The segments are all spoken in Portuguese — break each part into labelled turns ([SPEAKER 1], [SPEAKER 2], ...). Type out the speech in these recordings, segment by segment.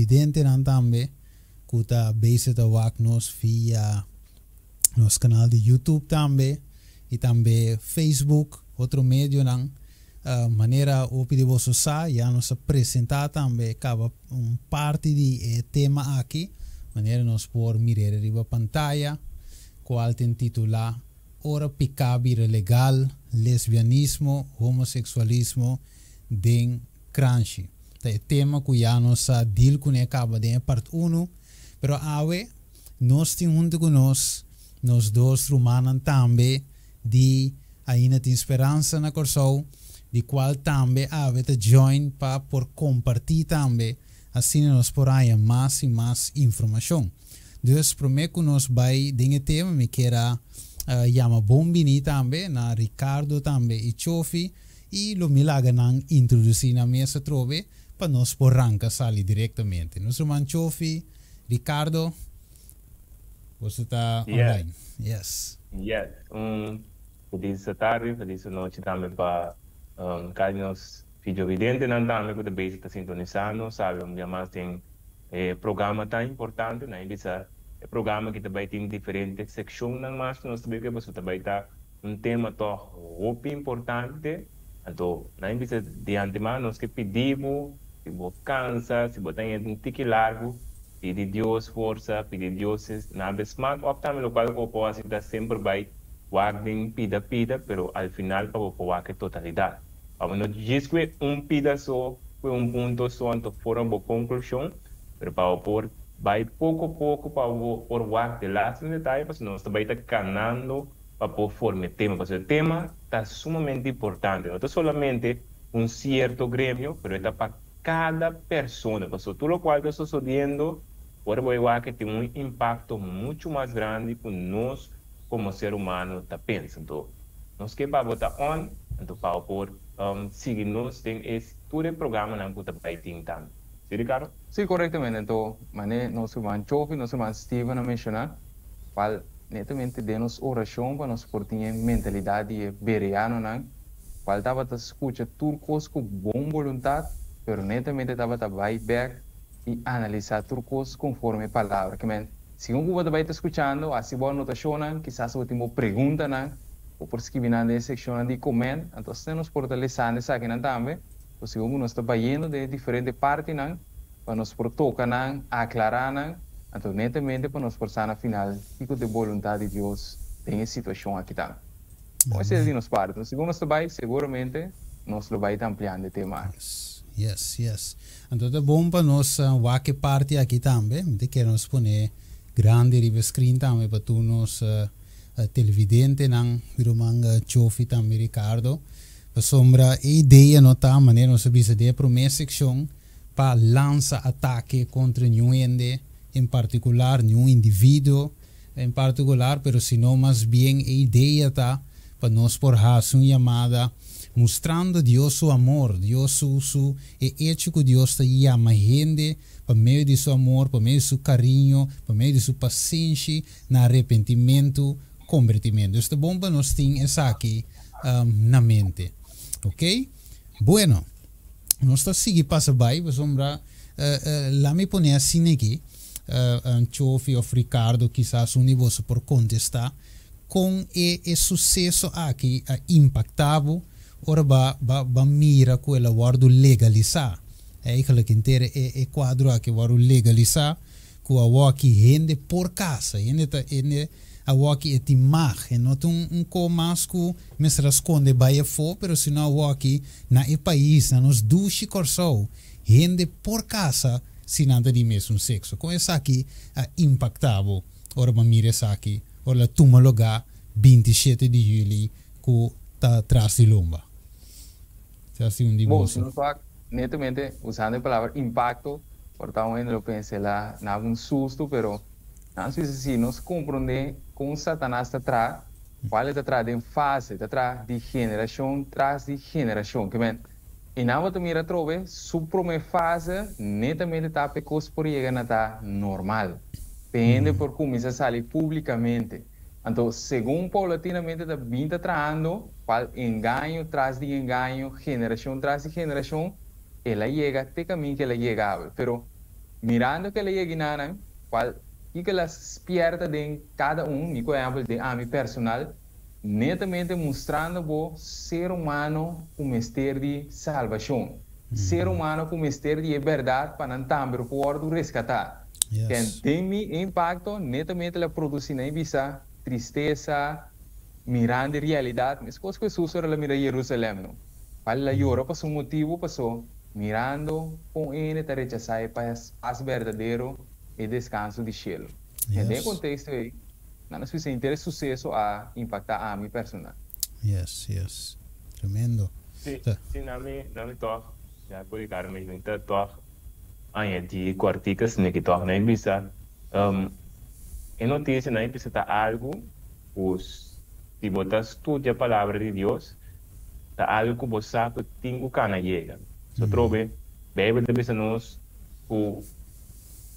[SPEAKER 1] televidente nan tambe kuta base ta wak nos via nos canal de YouTube tambe e também Facebook, outro meio nan maneira o pedido sa já nos apresentar também acaba parte de tema aqui maneira nos por mirar riba pantalla qual tem titular ora picabira legal lesbianismo homossexualismo den crunchy é tema que já nos deal com acaba de parte 1 pero awe nós tem junto com nós dois humanos também de ainda tem esperança na corso de qual também ave te join para por compartilhar também assim nós por aí mais e mais informação. Dus prometo que nós vai dengue tema me queira chama Bombini também na Ricardo também e Chofi e lo milaga nang introduzir na mesa trove para nós por ranca sali diretamente. Nosso irmão Chofi, Ricardo, você está online? Yes.
[SPEAKER 2] Yes. Feliz tarde, feliz noite também para carinhos videovidentes não também que também está sintonizando, sabe? Mais tem programa tão importante, né? Esse programa que também tem diferentes secções, mas nós também que você também está tema tão muito importante, então na vez de antemão nós que pedimos se você cansa, se você tem um tique largo, pedir Deus força, pedir Deus na besmag, ou também o qual o povo está sempre vai guardem pida, pero al final para o que totalidade. Vamos não diz que pida só, que ponto só, então fora uma conclusão, pero para por vai pouco a pouco para por o de lá no detalhe, porque nós também está canando para por formar tema, porque o tema está sumamente importante, não é somente certo grêmio, pero está para cada pessoa, porque tudo o qual eu estou estudando, por o que tem impacto muito mais grande que nós como ser humano está pensando. Nós que para botar on, então para por seguir nós tem esse todo o programa não que também tem tanto. Sim, Ricardo?
[SPEAKER 3] Sim, corretamente. Então, mané nosso irmão Chofi, nosso irmão Steven a mencionar, qual netamente de nos oração para nós por ter mentalidade beriana não, qual estava a escutar turcos com boa vontade, pero netamente estava a vai back e analisar turcos conforme a palavra, que men se um grupo vai estar escutando, assim boa anotação, quizás o último pergunta, ou por escrever na secção de comment, então temos fortalecendo essa aqui também, ou se um nós está vendo de diferentes partes, para nós por tocar, aclarar, então netamente para nós por na final, fico de vontade de Deus tem essa situação aqui também. Então esse é nos parte, se nós vai seguramente nós vai estar ampliando o tema.
[SPEAKER 1] Yes. Então é bom para nós que parte aqui também, de que nós poner grande riba screen também para tu nos televidente não virumanga Chofi também Ricardo para sombra a ideia não tá maneira nós sabia de primeira secção para lança ataque contra nenhum ende em particular nenhum indivíduo em particular pero se não mais bem a ideia tá para nós por razão chamada mostrando Deus seu amor, Deus su hecho que Deus está llama gente por meio de seu amor, por meio de seu carinho, por meio de sua paciência, na arrependimento, convertimento. Isto é bom para nós ter isso aqui na mente, ok? Bueno, nós estamos seguindo para baixo, sombra, lá me põe assim aqui, Chofi ou Ricardo, quizás um nível por contestar, com o sucesso aqui impactado. Ora ba mira quella guardo legalizar aquela que inteira é quadro aqui guardo legalizar com a waki rende por casa ene a waki é imagem não tem comasco me se esconde baia fo pero se não waki na e país na nos duche corso rende por casa se nada de mesmo sexo com essa aqui impactado ora ba mira essa aqui ora tuma lugar 27 de julho com tá atrás de lomba.
[SPEAKER 3] Bom, netamente, usando a palavra impacto, portanto, eu pensei lá, não um susto, pero, não sei se nós compreendemos como Satanás está atrás, qual está atrás de fase, está atrás de geração, atrás de geração, que men, e não vou mira trove, sua primeira fase, netamente está pecos por chegar na tá normal, depende por começar a sair publicamente. Então, segundo paulatinamente está vindo atrasando, qual engano traz de engano, geração traz de geração, ela chega até caminho que ela chegava. Pero mirando que le llega qual e que las despierta de cada mi ejemplo de a mi personal, netamente mostrando o ser humano com mistério de salvação. Ser humano com mistério de verdade para não também poder resgatar.
[SPEAKER 1] Yes.
[SPEAKER 3] Tem mi impacto netamente la produzindo em visa tristeza, mirando a realidade, mas coisa que Jesus era mira Jerusalém, não. Para la Europa por um motivo passou mirando com ele para rechazar paz verdadeiro e descanso de cielo.
[SPEAKER 1] Yes.
[SPEAKER 3] Nesse contexto aí, não se tem interesse sucesso a impactar a minha personal.
[SPEAKER 1] Yes, yes. Tremendo.
[SPEAKER 2] Sim, na minha toque, já por isso mesmo, então toque, aí de quarticas, né, que toque na empresa, é notícia na empresa tá algo, os, se você estuda a palavra de Deus, tá algo que você sabe que tem que cana chega. Só trobe, bebe de vez nós, o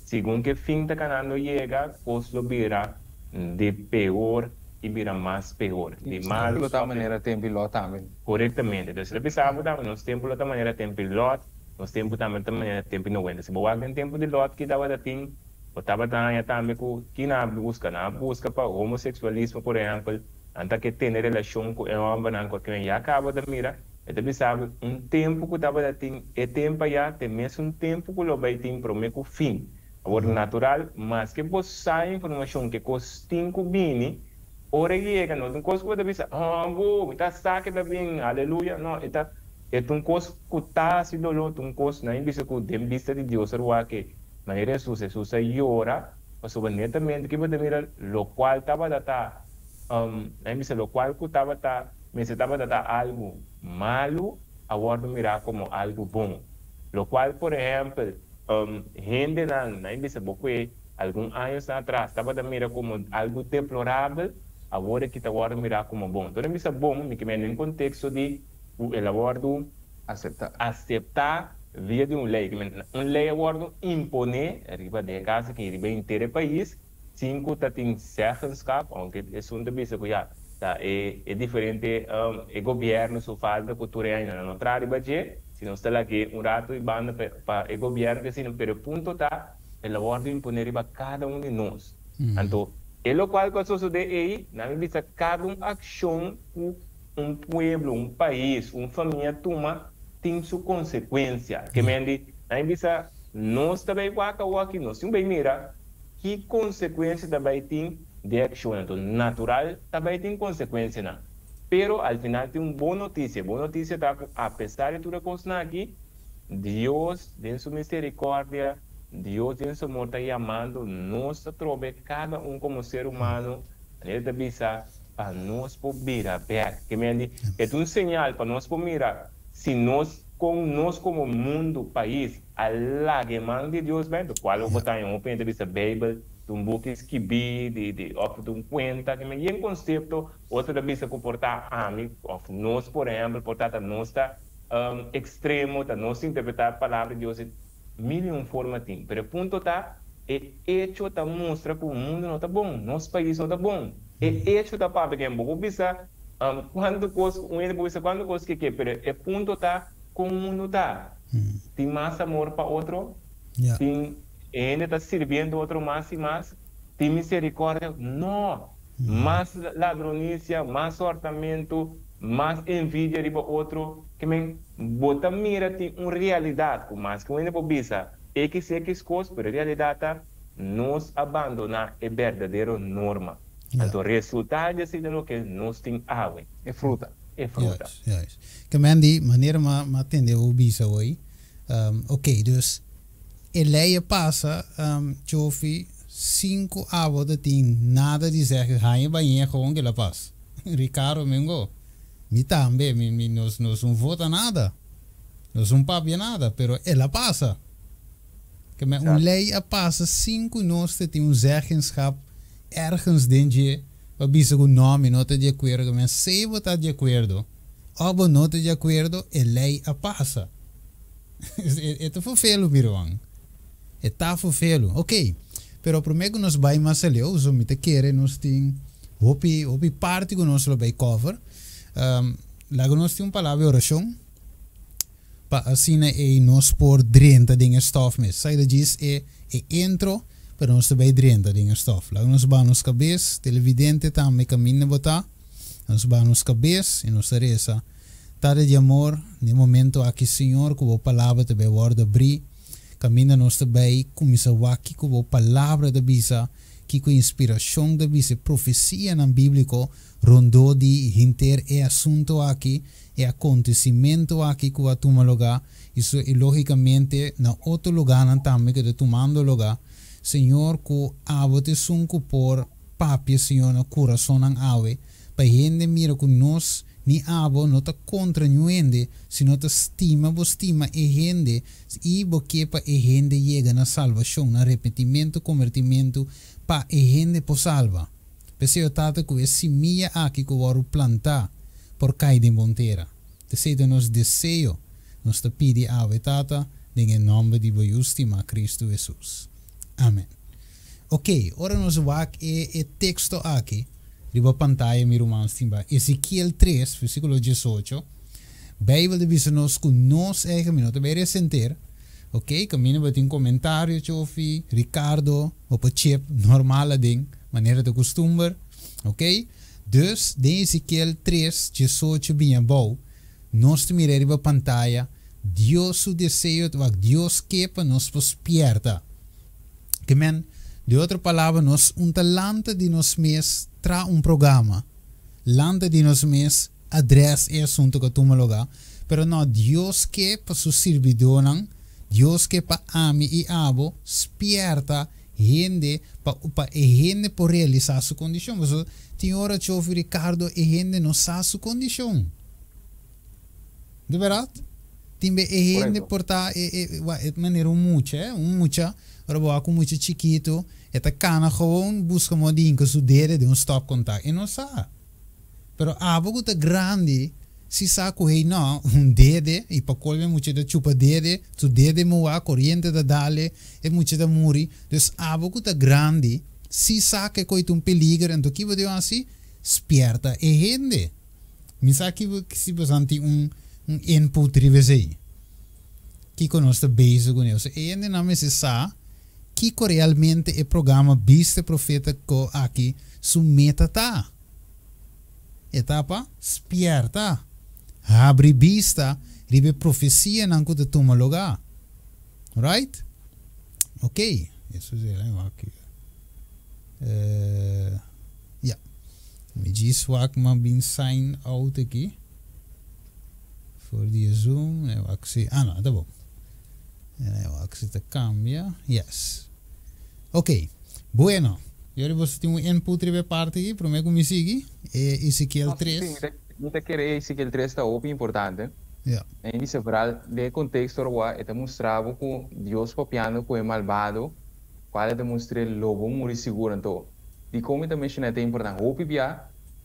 [SPEAKER 2] segundo que fim da canal chega, os lo vira de pior e vira mais pior. De mal.
[SPEAKER 3] De outra maneira tem piloto também.
[SPEAKER 2] Corretamente. Então, se você pensava também, nós temos de outra maneira tem piloto, nós temos também de maneira tempo não vende. Se você tem tempo de lote que dava da tem, ou estava também com que na busca para homossexualismo, por exemplo, antes que tenha relação com o homem que já acaba de mirar. Então, pensava, tempo que estava da tem, é tempo já, tem mesmo tempo que o vai ter para o fim. Agora, natural, mas que você sai informação que costinho com bini, ora chega, não tem coisa que você pensa, vou, está saque da bem, aleluia, não, é um coisa que está se dolor, um coisa, não é vista que tem vista de Deus, o que maneira Jesus llora, mas netamente que você mira, lo qual estava data, não vista lo qual que estava data, mas estava data algo malo, agora mirar como algo bom, lo qual, por exemplo, gente na empresa porque alguns anos atrás estava a mirar como algo deplorável, agora que está a mirar como bom. Então, a empresa bom, me que em contexto de elaborar aceitar via de uma lei. Uma lei agora impõe, arriba de casa que arriba inteiro o país, 5 tem certas capas, aunque é um empresa que já é diferente, o governo só falta cultura ainda não traz se não está aqui rato e banda para o governo que se não pelo ponto tá ela ordem imponer para cada de nós. Então, o qual que sucede aí, na vista cada ação pueblo, país, família toma tem sua consequência. Que mende, na vista nós também aqui nós também mira que consequência também tem de ação. Então, natural também tem consequência não. Pero al final tem uma boa notícia. Boa notícia está que, apesar de tudo que está aqui, Deus, em sua misericórdia, Deus, em sua amor, está chamando nós a trobe cada como ser humano, ele está bisa para nós poder ver. Que me é um sinal para nós poder mirar. Se nós, como mundo, país, a lágrima de Deus, bem, do qual eu vou estar em um ponto de vista Bíblia, um book esquibi, de conta, que me em conceito, outra vez comportar a mim, nós, por exemplo, portanto, nós está extremo, nós interpretar a palavra de Deus de mil formas, mas o ponto está, é hecho está mostra que o mundo não está bom, nosso país não está bom, é hecho está para que eu bisa, quando coisa que mas o ponto está como o mundo está, tem mais amor para outro, tem ele está servindo outro mais e mais, tem misericórdia, não, mais ladronícia, mais orçamento, mais envidia de outro, que me bota mira tem uma realidade, mas que ainda precisa, é que se é que coisa, mas a realidade nos abandonar é verdadeira norma. Então, o resultado é que nós temos água, é fruta. É fruta.
[SPEAKER 1] Que de maneira mais atender o bisa hoje, ok, dus ele passa, chofi 5 horas de tem nada a dizer que vai banhar com que ela passa. Ricardo Mengo, me também, nós não vota nada, nós não paga nada, pero ela passa. Que uma lei passa 5 nós tem zeggenschap ergens dentro, para bisa o nome não está de acordo, mas se você está de acordo, ou não está de acordo, a lei passa. Isso foi feio, Biruang. Está feio, ok. Pero primeiro nós vai mais ali, os homens querem, nós tem hopi parte que nós vai cover. Lá nós tem uma palavra oração. pa assim nós por 30 dingen stof mes. Sai da diz intro para nós também 30 dingen stof. Lá nós vamos nos cabeça, televidente também caminha botar. Nós vamos nos cabeça e nos reza. Tarde de amor, no momento aqui Senhor, com a palavra também word abrir. Caminha nós também começa aqui com a palavra da bisa, que com inspiração da bisa, profecia na bíblico, rondou de inter assunto aqui, acontecimento aqui que vai tomar lugar. Isso é logicamente na outro lugar também que está tomando lugar. Senhor, que ave sunco por papi, Senhor, no coração ng ave, para gente mira que nós ni abo não está contra gente, sino está estima e gente, e porque para a gente chega na salvação, na arrependimento, convertimento, para a gente por salva. Pensei eu tata que é semilla aqui que eu plantar por cair de monteira. Então, nos desejo, nos te pedi ave tata, em nome de estima Cristo Jesus. Amém. Ok, agora nós vamos o texto aqui. Riba pantalla, mi romans timba. Ezequiel 3, versículo 18. Bijbel de nos com nós eigen minuto. Bij recenter. Ok, camina batin comentário, chofi, Ricardo, op een chip, normale ding, maneira de costume. Ok? Dus, de Ezequiel 3, 18 bem bom. Nós te mirar riba pantalla. Deus su desejo, wat Deus quepa, nos despierta. Que men, de outra palavra, nós talento de nós mesmos tra programa. Lante de nós mesmos adressa e assunto que toma lugar. Pero não, Deus que para su servidor, Deus que para ami e abo, despierta gente para gente por realizar sua condição. Mas tem hora que eu Ricardo e gente não sabe sua condição. De verdade? Tem gente por estar de maneira muita, agora com muito chiquito, eta cana gewoon busca modinho su dede de stop contact e não sabe. Pero abo que grande, si sa que não dede e para colme muito da chupa dede, tu dede moa corrente da dale e muito da muri. Dus abo que grande, si sa que coito peligro, então que vai assim, despierta e gente. Me sa que se basanti input rivesei. Que conosco bezig com isso. E ainda não me se sa que realmente o programa Viste Profeta que aqui submeta tá. Etapa despierta. Abre vista, ribe profecia não que toma lugar. Right? Ok. Isso é aqui. Yeah. Me diz o que eu bin sign out aqui. For the Zoom, eu aqui. Não, tá bom. Eu aqui te cambia. Yes. Ok. Bueno. Eu vou ter input de parte aqui, para mim me sigue. Ezequiel 3.
[SPEAKER 3] Sim, não te querer Ezequiel 3 está muito importante.
[SPEAKER 1] Yeah.
[SPEAKER 3] Em several de contexto é mostrava que Deus papiando com o malvado, qual demonstra o lobo muito seguro então. De como também é importante. Hope via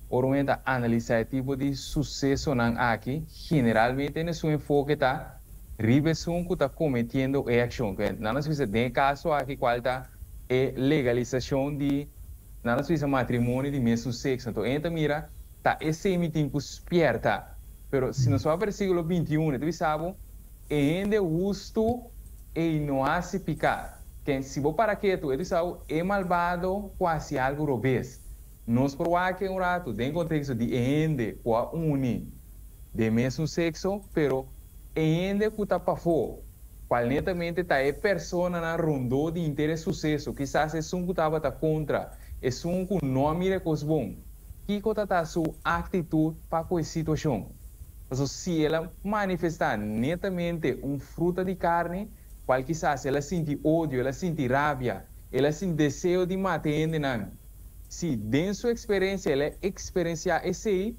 [SPEAKER 3] orumenta analisar o tipo de sucesso nan aqui, generalmente no seu enfoque está ribesun que está cometendo a ação. Não se fizer de caso aqui qual está é legalização de não se fizer matrimônio de mesmo sexo. Então mira tá esse tempo esperta. Pero se nós vamos para o versículo 21, tu sabe, ainda justo e não há se picar. Que se vou para que tu sabe, é malvado quase algo robês. Nós provamos que um rato, dentro do contexto de ainda com a uni de mesmo sexo, pero ainda que está para fora. Qual netamente está é pessoa na rondou de interesse sucesso. Quizás é um que estava contra, é um que não mira coisa bom. Que está a sua atitude para com a situação. Então, se ela manifestar netamente fruto de carne, qual quizás ela sente ódio, ela sente raiva, ela sente desejo de matar ainda. Se dentro sua experiência ela experienciar esse aí,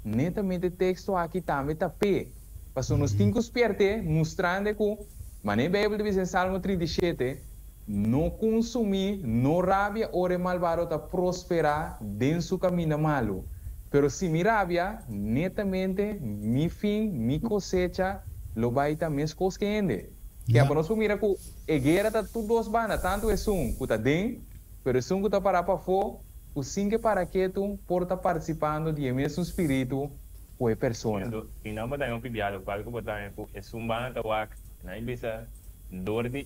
[SPEAKER 3] netamente o texto aqui também está pé. Porque nós temos que perder, mostrando que, mas na Bíblia diz em Salmo 37, não consumir, não rabia ou malvado para prosperar dentro do caminho malo. Pero se mi rabia, netamente, mi fin, mi cosecha, lo vai também escosqueende. Que a nós mira que a guerra está tudo dos bandas, tanto é que está dentro, pero é que está para fora, o sim que para que tu porta participando de mesmo espírito, o persona.
[SPEAKER 2] E não botar um pibiado, qual que botar é sumbanta wak, não bisa dor de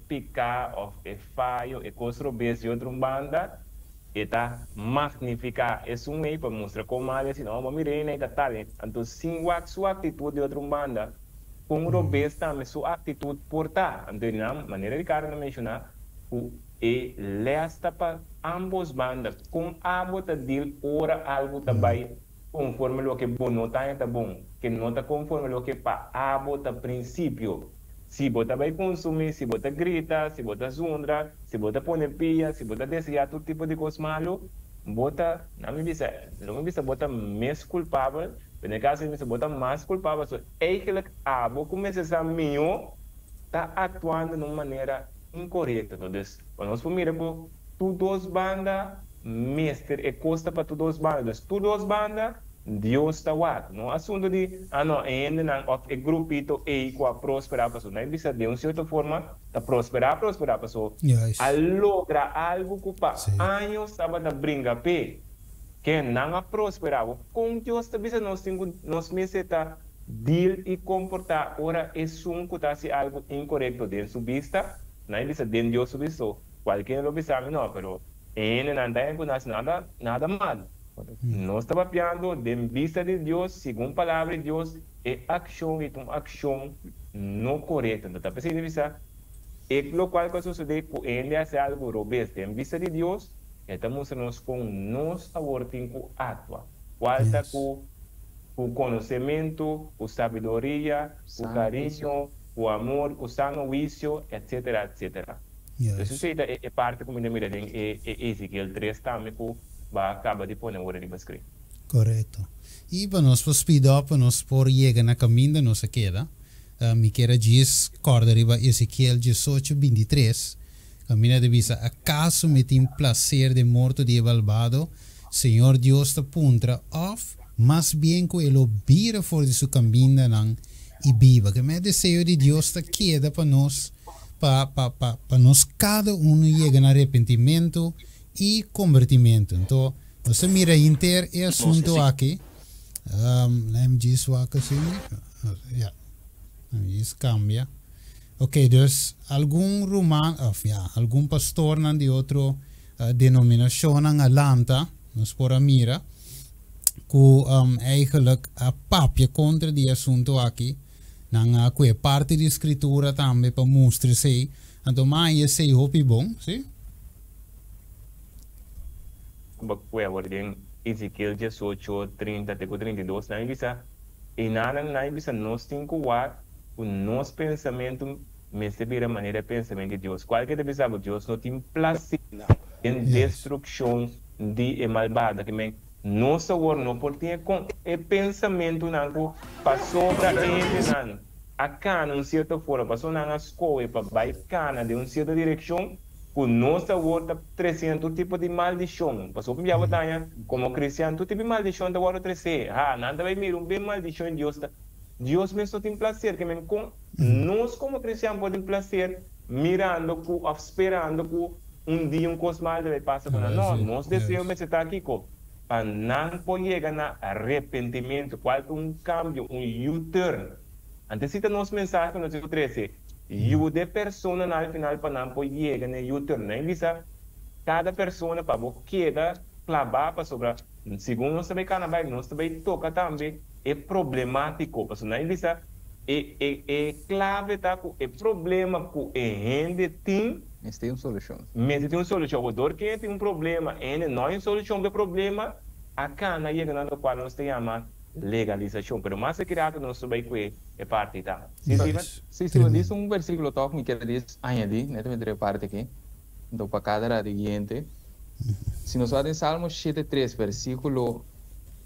[SPEAKER 2] picar ou falho, construir base outra banda, e tá magnificar é meio para mostrar como é assim, não, mas mirei nem tá ali, então sim wak sua atitude de outra banda, com o base também sua atitude portar, então na maneira de cara não mencionar, e lesta para ambos bandas, com abo tá deal ora algo também conforme lo que bom não tá bom, que não tá conforme lo que pa abo tá princípio. Se você vai consumir, se você grita, se você zundra, se você põe pia, se você deseja todo tipo de coisa malo, você não me bisa você mais culpável, no caso me você mais culpável, so eigenlijk abo começa a minho tá atuando de uma maneira incorreta, então quando nós formos tu duas bandas, mestre é costa para tu duas bandas, tu duas bandas Deus está lá. Não assunto de, não, ainda não, o grupito é com a prosperar pessoa. Não é bisa de uma certa forma, a prosperar pessoa.
[SPEAKER 1] Yes.
[SPEAKER 2] A logra algo que para anos estava na brinca pé, que não a prosperar. Com Deus está bisa nós meses tá deal e comportar. Ora é um que está se algo incorreto dentro sua vista, não é bisa dentro Deus sua vista. Qualquer lo bisa não, pero ainda não tem nada mal. Nós estamos piando de vista de Deus, segundo a palavra de Deus, é ação e uma ação não correta. Então, está pensando em vista, é o qual que sucede com ele é algo robusto. Em vista de Deus, estamos nós com nós a ordem com atua. Qual está com o conhecimento, com sabedoria, com carinho, com amor, com sano juízo, etc, etc. Isso é parte como mira em Ezequiel 3 também com acaba de pôr hora de escrever.
[SPEAKER 1] Correto. E para nós por speed up, nós por chegar na caminho não se queda. Me queda diz corda riba Ezequiel 18:23. Caminha de visa acaso me tem placer de morto de balbado, Senhor Deus te puntra of, mas bien que ele vira fora de sua caminho não e viva. Que me desejo de Deus te queda para nós, para nós cada chega no arrependimento e convertimento. Então, você mira inter e assunto aqui. Lem disso aqui sim. Isso cambia. Ok, dus algum romano, algum pastor nan de outro denominação ng Atlanta, nos por mira, que eigenlijk a papia contra die assunto aqui, nang que parte de escritura também para mostrar se, então mais sei hopi bom, sim?
[SPEAKER 2] Bakuya wording Ezequiel 18:30-32 na bisa inanan na bisa nós tinko wa o nosso pensamento me servir a maneira de pensamento de Deus. Qualquer bisa Deus não tem placer em destruição de malvada que me nossa word não pode ter com o pensamento não passou para ele não a cana um certa forma passou na escola para vai cana de uma certa direção com nossa word 300 tipo de maldição. Passou para a batalha, como cristiano, todo tipo de maldição da word 300. Nada vai vir bem maldição de Deus. Deus mesmo tem prazer, que com nós como cristianos podemos prazer, mirando, esperando que dia coisa mal vai passar para nós. Nós desejamos estar aqui, para não poder chegar no arrependimento, qual cambio, U-turn. Antecita nosso mensagem no 13. De persona no final para não poder chegar no U-turn. Cada persona para queda clavar para sobre segundo nós também canabais nós também toca também é problemático para não é clave tá com é problema com gente tem
[SPEAKER 3] mas tem uma solução
[SPEAKER 2] o dor que tem problema ainda não é solução do problema a cana chega no qual nós temos legalização, pero mais é criado nós também que é parte tá
[SPEAKER 3] sim diz versículo toque me quer diz añadir né também outra parte aqui então para cada adiante. Se nós vamos em Salmos 7:3, versículo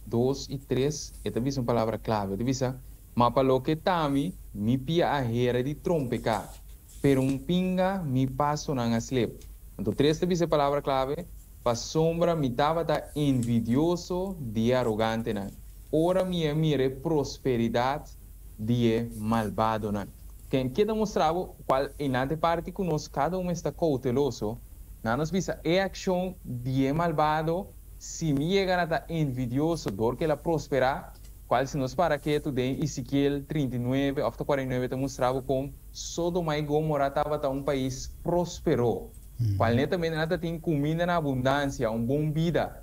[SPEAKER 3] 2 e 3, esta é uma palavra clave. Diz, mas para lo que tami, mi pia a hera de trompecar, pero pinga mi passo não aslep. Então, 3 é a palavra clave, para sombra mi tava da envidioso de arrogante não. Ora mi mire prosperidade de malvado não. Quem quer mostrar qual em nada parte que nós cada está cauteloso. Nós visa é ação de malvado se me chega a envidioso dor que ela prosperar qual se nos para que tu tem Ezequiel 39 ou 49 te mostrava como Sodoma e Gomorra estava um país próspero. Qual netamente nada tem comida na abundância, bom vida.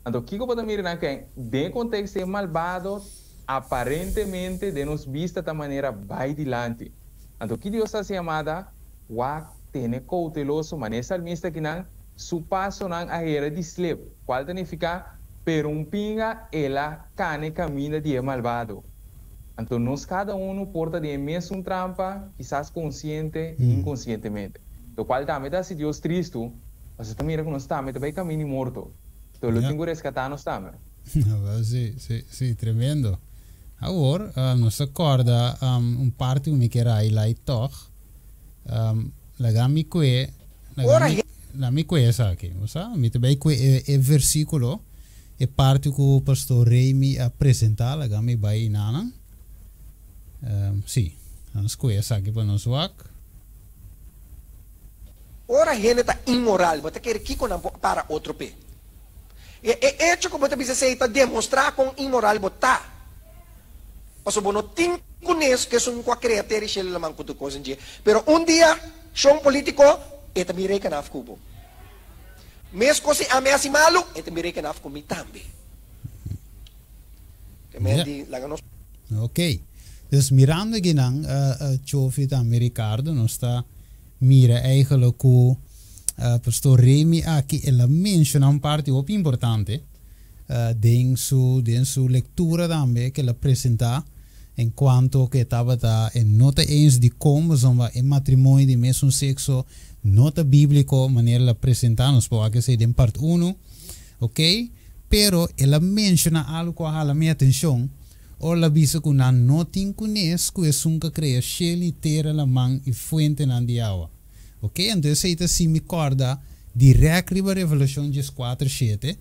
[SPEAKER 3] Então, o que eu posso mirar que de contexto é malvado, aparentemente de nos vista da maneira vai dilante. Então, o que Deus está chamada, wa tene cauteloso, mas nessa salmista que não, su passo não a era de slave. Qual significa, per um pinga, ela cane camina de malvado. Então, nós cada porta de mesmo trampa, quizás consciente e inconscientemente. Então, qual também se Deus triste, você também mira que nós também vai caminho morto. Então, eu tenho que resgatar nós também.
[SPEAKER 1] Sì, tremendo. Agora, nos acorda parte que era highlight toch. Lagami que la mi quesa aqui, sa? Mi te que é versículo é parte que o pastor Remy apresenta, lagami vai nana. Sì, nos quesa aqui para nos wak.
[SPEAKER 4] Ora gente está imoral, você quer que para outro pé. É hecho que você precisa demonstrar com imoral botar. Paso bono tin kunes que son kwa createre shell lamang kuto ko senje. Pero un dia, siyong politiko, eta mirei ka naf kubo. Mes ko si ame asimalu, eta mirei ka naf kumitambi. Kemendi langanos.
[SPEAKER 1] Ok. Dus mirando aqui nang Chofi também Ricardo, nós está mira eigenlijk hoe pastor Remy aqui ela menciona parte op importante den su lectura também que ela apresenta enquanto que estava en nota eens de como zomba en matrimônio de mesmo sexo nota bíblico maneira ela apresenta nos pode ser em parte 1 ok pero ela menciona algo que hala minha atenção ou la bisa que na notin kunes que es un que crea sheli terra la man e fuente na diawa. Ok? Então essa se me corda direct riba Revelação 4:7.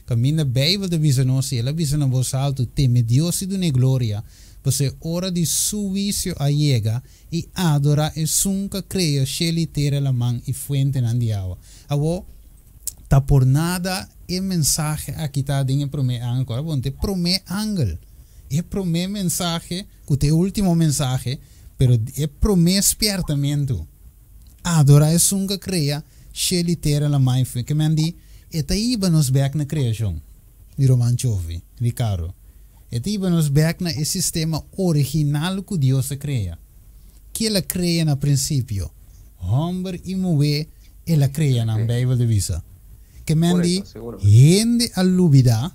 [SPEAKER 1] Caminha Bíblia de bisa não se ela bisa na voz alto teme Deus e do glória. Você hora de suício a llega e adora es un que crea sheli terra la man e fuente na diawa. Abo tá por nada e mensagem aqui tá dinhe prome angel, bonte prome angel. É promê mensagem, que é o último mensagem, pero é promê espertamento. Adora é um que cria, sheli terra la mãe foi que me andi, é taiba nos back na criação. De Roman Chovi, Ricardo. É taiba nos back na sistema original que Deus cria. Que ela cria na princípio. Homem e mulher, ela cria na Bíblia de visa. Que me andi, rende a lubida,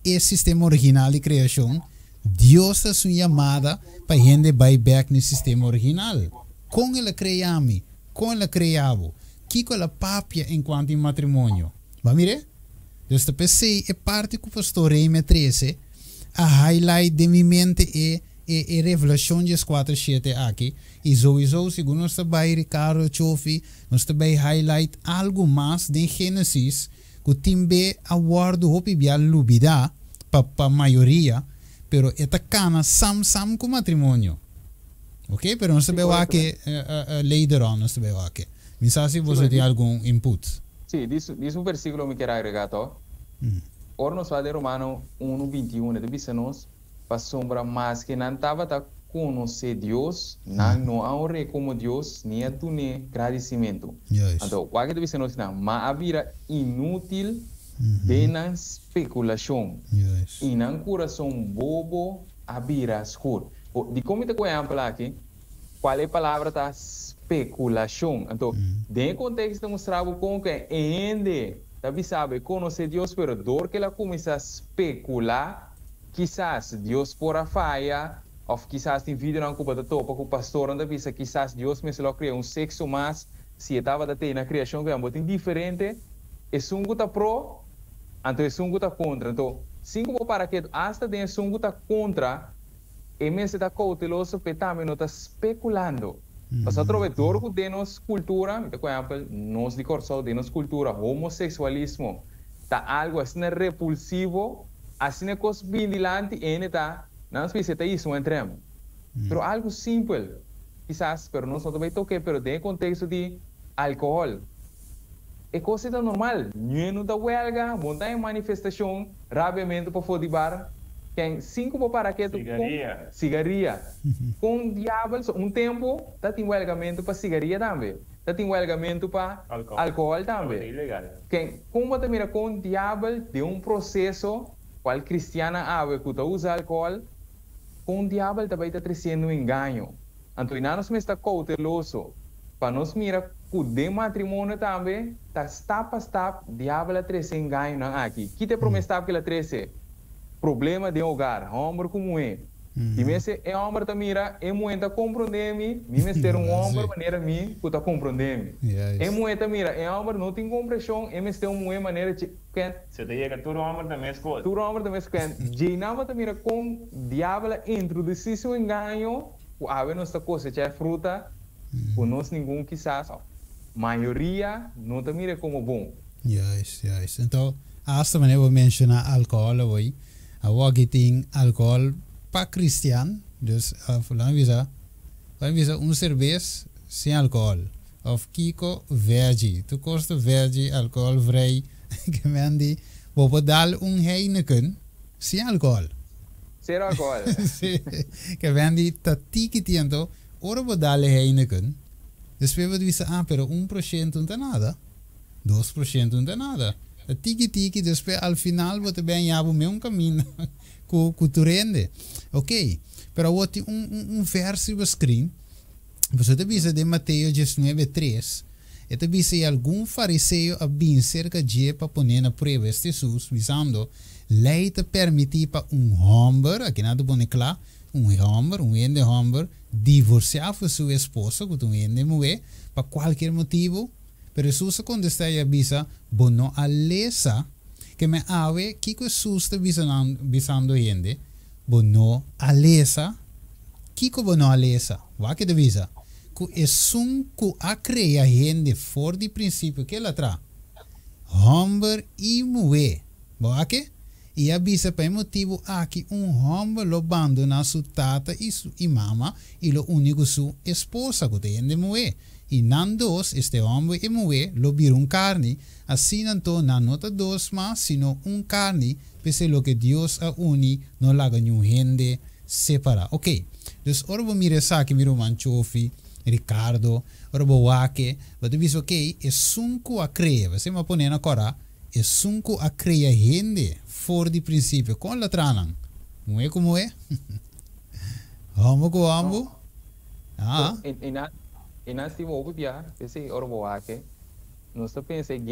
[SPEAKER 1] é sistema original de criação, Deus é sua chamada para gente vai back no sistema original. Com ela criamos, com ela criava, que ela papia enquanto em matrimônio. Vai mirar? Então, pensei, é parte que o pastor Remy 13, a highlight de minha mente é Revelação 4:7 aqui. E sowieso, segundo nós também, Ricardo Chofi, nós também highlight algo mais de Gênesis, que timbe awardo hopi bia lubida pa maioria pero eta cana sam com matrimônio ok pero não se vê que later on não se vê que me sabe se você tem algum input
[SPEAKER 3] sim diz versículo me quer agregar ora nos fala de Romano 1:21 de bisanos para sombra mas que não estava a conhecer Deus não honre como Deus nem a tu nem agradecimento então o que de bisanos não mas a vida inútil de na especulação e na coração bobo abrir escuro. De como te conheço aqui, qual é a palavra da especulação? Então, dentro do contexto mostrava como que ainda, sabe, sabe, conhecer Deus, pero dor que ela começa a especular, quizás Deus por a falha, ou quizás tem vídeo na culpa da topa, que o pastor anda visa, quizás Deus me se lo criou sexo mais, se estava da na criação que é um pouquinho diferente, é um que está pro, então é um que está contra. Então, cinco para que hasta de um que está contra, e mesmo está cauteloso, porque também não está especulando. Mas outro vetor que de nossa cultura, por exemplo, nós de corso de nossa cultura, homossexualismo, está algo assim repulsivo, assim é coisa bem dilante, e está, não sei se está isso um extremo. Pero algo simples, quizás, pero não só também toque, pero de contexto de álcool. É coisa normal. Não da huelga, montar em manifestação, rabiamento para fodibar. Tem 5 paraquedas
[SPEAKER 2] Cigaria.
[SPEAKER 3] com cigaria. Com diabo, um tempo, tá tem welgamento para cigaria também. Tá tem welgamento para álcool
[SPEAKER 2] É
[SPEAKER 3] também.
[SPEAKER 2] ilegal.
[SPEAKER 3] Como você mira com diabo de um processo, qual cristiana ave que usa álcool, com diabo também está trazendo engano. Então, nós está cauteloso. Para nós mira que de matrimônio também, tá step a step, diabo traz engano aqui. Que te promete que ela traz? Problema de hogar, homem como é. E mesmo é homem que mira, é muito compreender-me, mesmo ter homem maneira mim que está compreender-me. É muito mira, é homem não tem compreensão, é mesmo ter uma maneira de
[SPEAKER 2] Se te chega tudo homem da mesma coisa.
[SPEAKER 3] tudo homem também que de nada mira com diabo introduzir um engano, o ave nossa coisa é fruta, por nós ninguém quizás, maioria não te mira como bom.
[SPEAKER 1] Yes. Então, hasta maneira vou mencionar álcool hoje. A que tem álcool para cristiano, dus vamos ver cerveja sem álcool. Of Kiko verde, tu kost verde álcool vrij. Que mendi, vou dar Heineken sem álcool.
[SPEAKER 3] Sem álcool.
[SPEAKER 1] Que mendi tatiki tiento, ora vou dar Heineken. Depois vou dizer, pero 1% não é nada, 2% não é nada. Tiki, depois al final você bem já o caminho que tu rende. Ok, pero você verso no screen, você te visa de Mateus 19:3, e te visa algum fariseu a bem cerca de para poner na prova Jesus, visando, lei te permitir para homem, aqui nada bom claro, homem, divorciar com sua esposa, que tu mulher, para qualquer motivo. Pero Jesus contesta e avisa, bono alesa, que me ave, que Jesus está visando gente, bono alesa, que bono alesa, va que te visa, que es que a crea gente for de princípio que ela tra, homem e mulher, va que? E avisa para motivo aqui homem lo abandona sua tata e mama e lo único sua esposa que tem de mulher. E nan dos, este homem e mulher, lo viram carne, assim não na nota dos mas, sino carne, pese lo que Deus a uni, não laga nenhum gente separa. Ok, dus ora vou mirar aqui, miro Manchofi, Ricardo, ora vou wake, você diz ok, é sunco a crer, você me põe na cora, é sunco a crer gente, for de princípio, com la tranan, não é como é? Homem com homem?
[SPEAKER 3] E nós temos o dia, esse orboaque, nós pensamos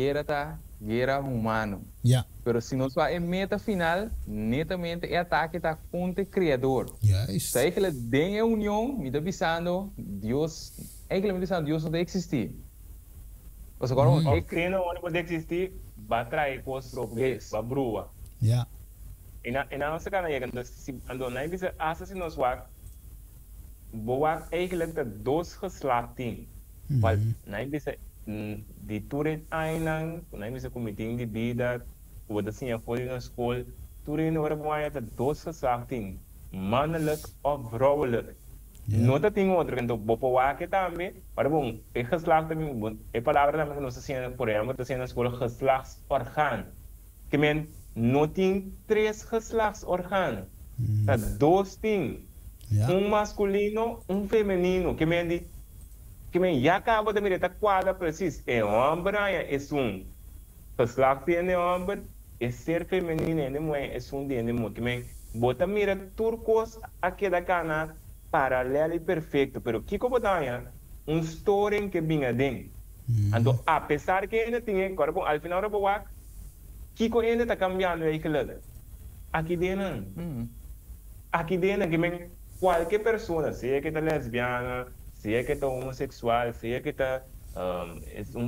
[SPEAKER 3] guerra humana.
[SPEAKER 1] Yeah.
[SPEAKER 3] Pero se nós vai em meta final, netamente é ataque tá contra o Criador.
[SPEAKER 1] Yes.
[SPEAKER 3] Se é que ele tem a união, me está avisando, Deus, é que ele me está dizendo, Deus não deve existir. Ou seja, agora,
[SPEAKER 2] O que não pode existir, vai trair coisas próprias, vai brua.
[SPEAKER 1] Yeah.
[SPEAKER 2] E na nossa canal, quando nós dizemos, se nós vamos, boa eigenlijk de dos geslachten. Want nai bisa di turin ainang, nai bisa kumiting di bida, wada siya voor in school, turin ora moya de dos geslachten, mannelijk of vrouwelijk. Nota ting outro que bopo wake também, para bom, e geslacht também bom, e palavra também que nós assim, por exemplo, assim na escola geslachtsorgaan. Que men não tem 3 geslachtsorgaan. Dat dois ting. Masculino, feminino, que me já acaba de me dar quadra preciso. É homem, é geslacht de homem, é ser feminino, é mulher, é de mulher. Que me bota mira turcos aqui da cana paralelo e perfeito, pero que como tá story que vinha dentro. Então, apesar que ainda tinha, agora al final do boa, Kiko ainda está cambiando aí que lado. Aqui dentro que me qualquer pessoa, seja que está lesbiana, seja que está homossexual, seja que está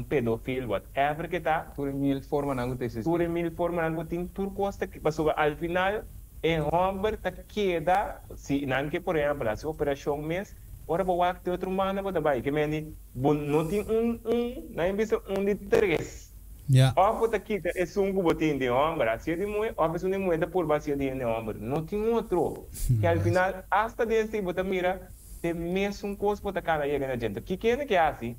[SPEAKER 2] pedófilo, whatever que está.
[SPEAKER 3] Por mil formas não tem
[SPEAKER 2] Por mil formas não tem tudo costa que passou ao final é homem que queda se não que por exemplo a operação mês ora vou ter outro humano para trabalhar que me não tem não visa de 3. Ou por aqui é que botin de homem, assim de mulher, ou de mulher por baixo de homem, não tem outro. Que ao final hasta desse bota mira tem mesmo coisa para cara aí na gente. Que é que assim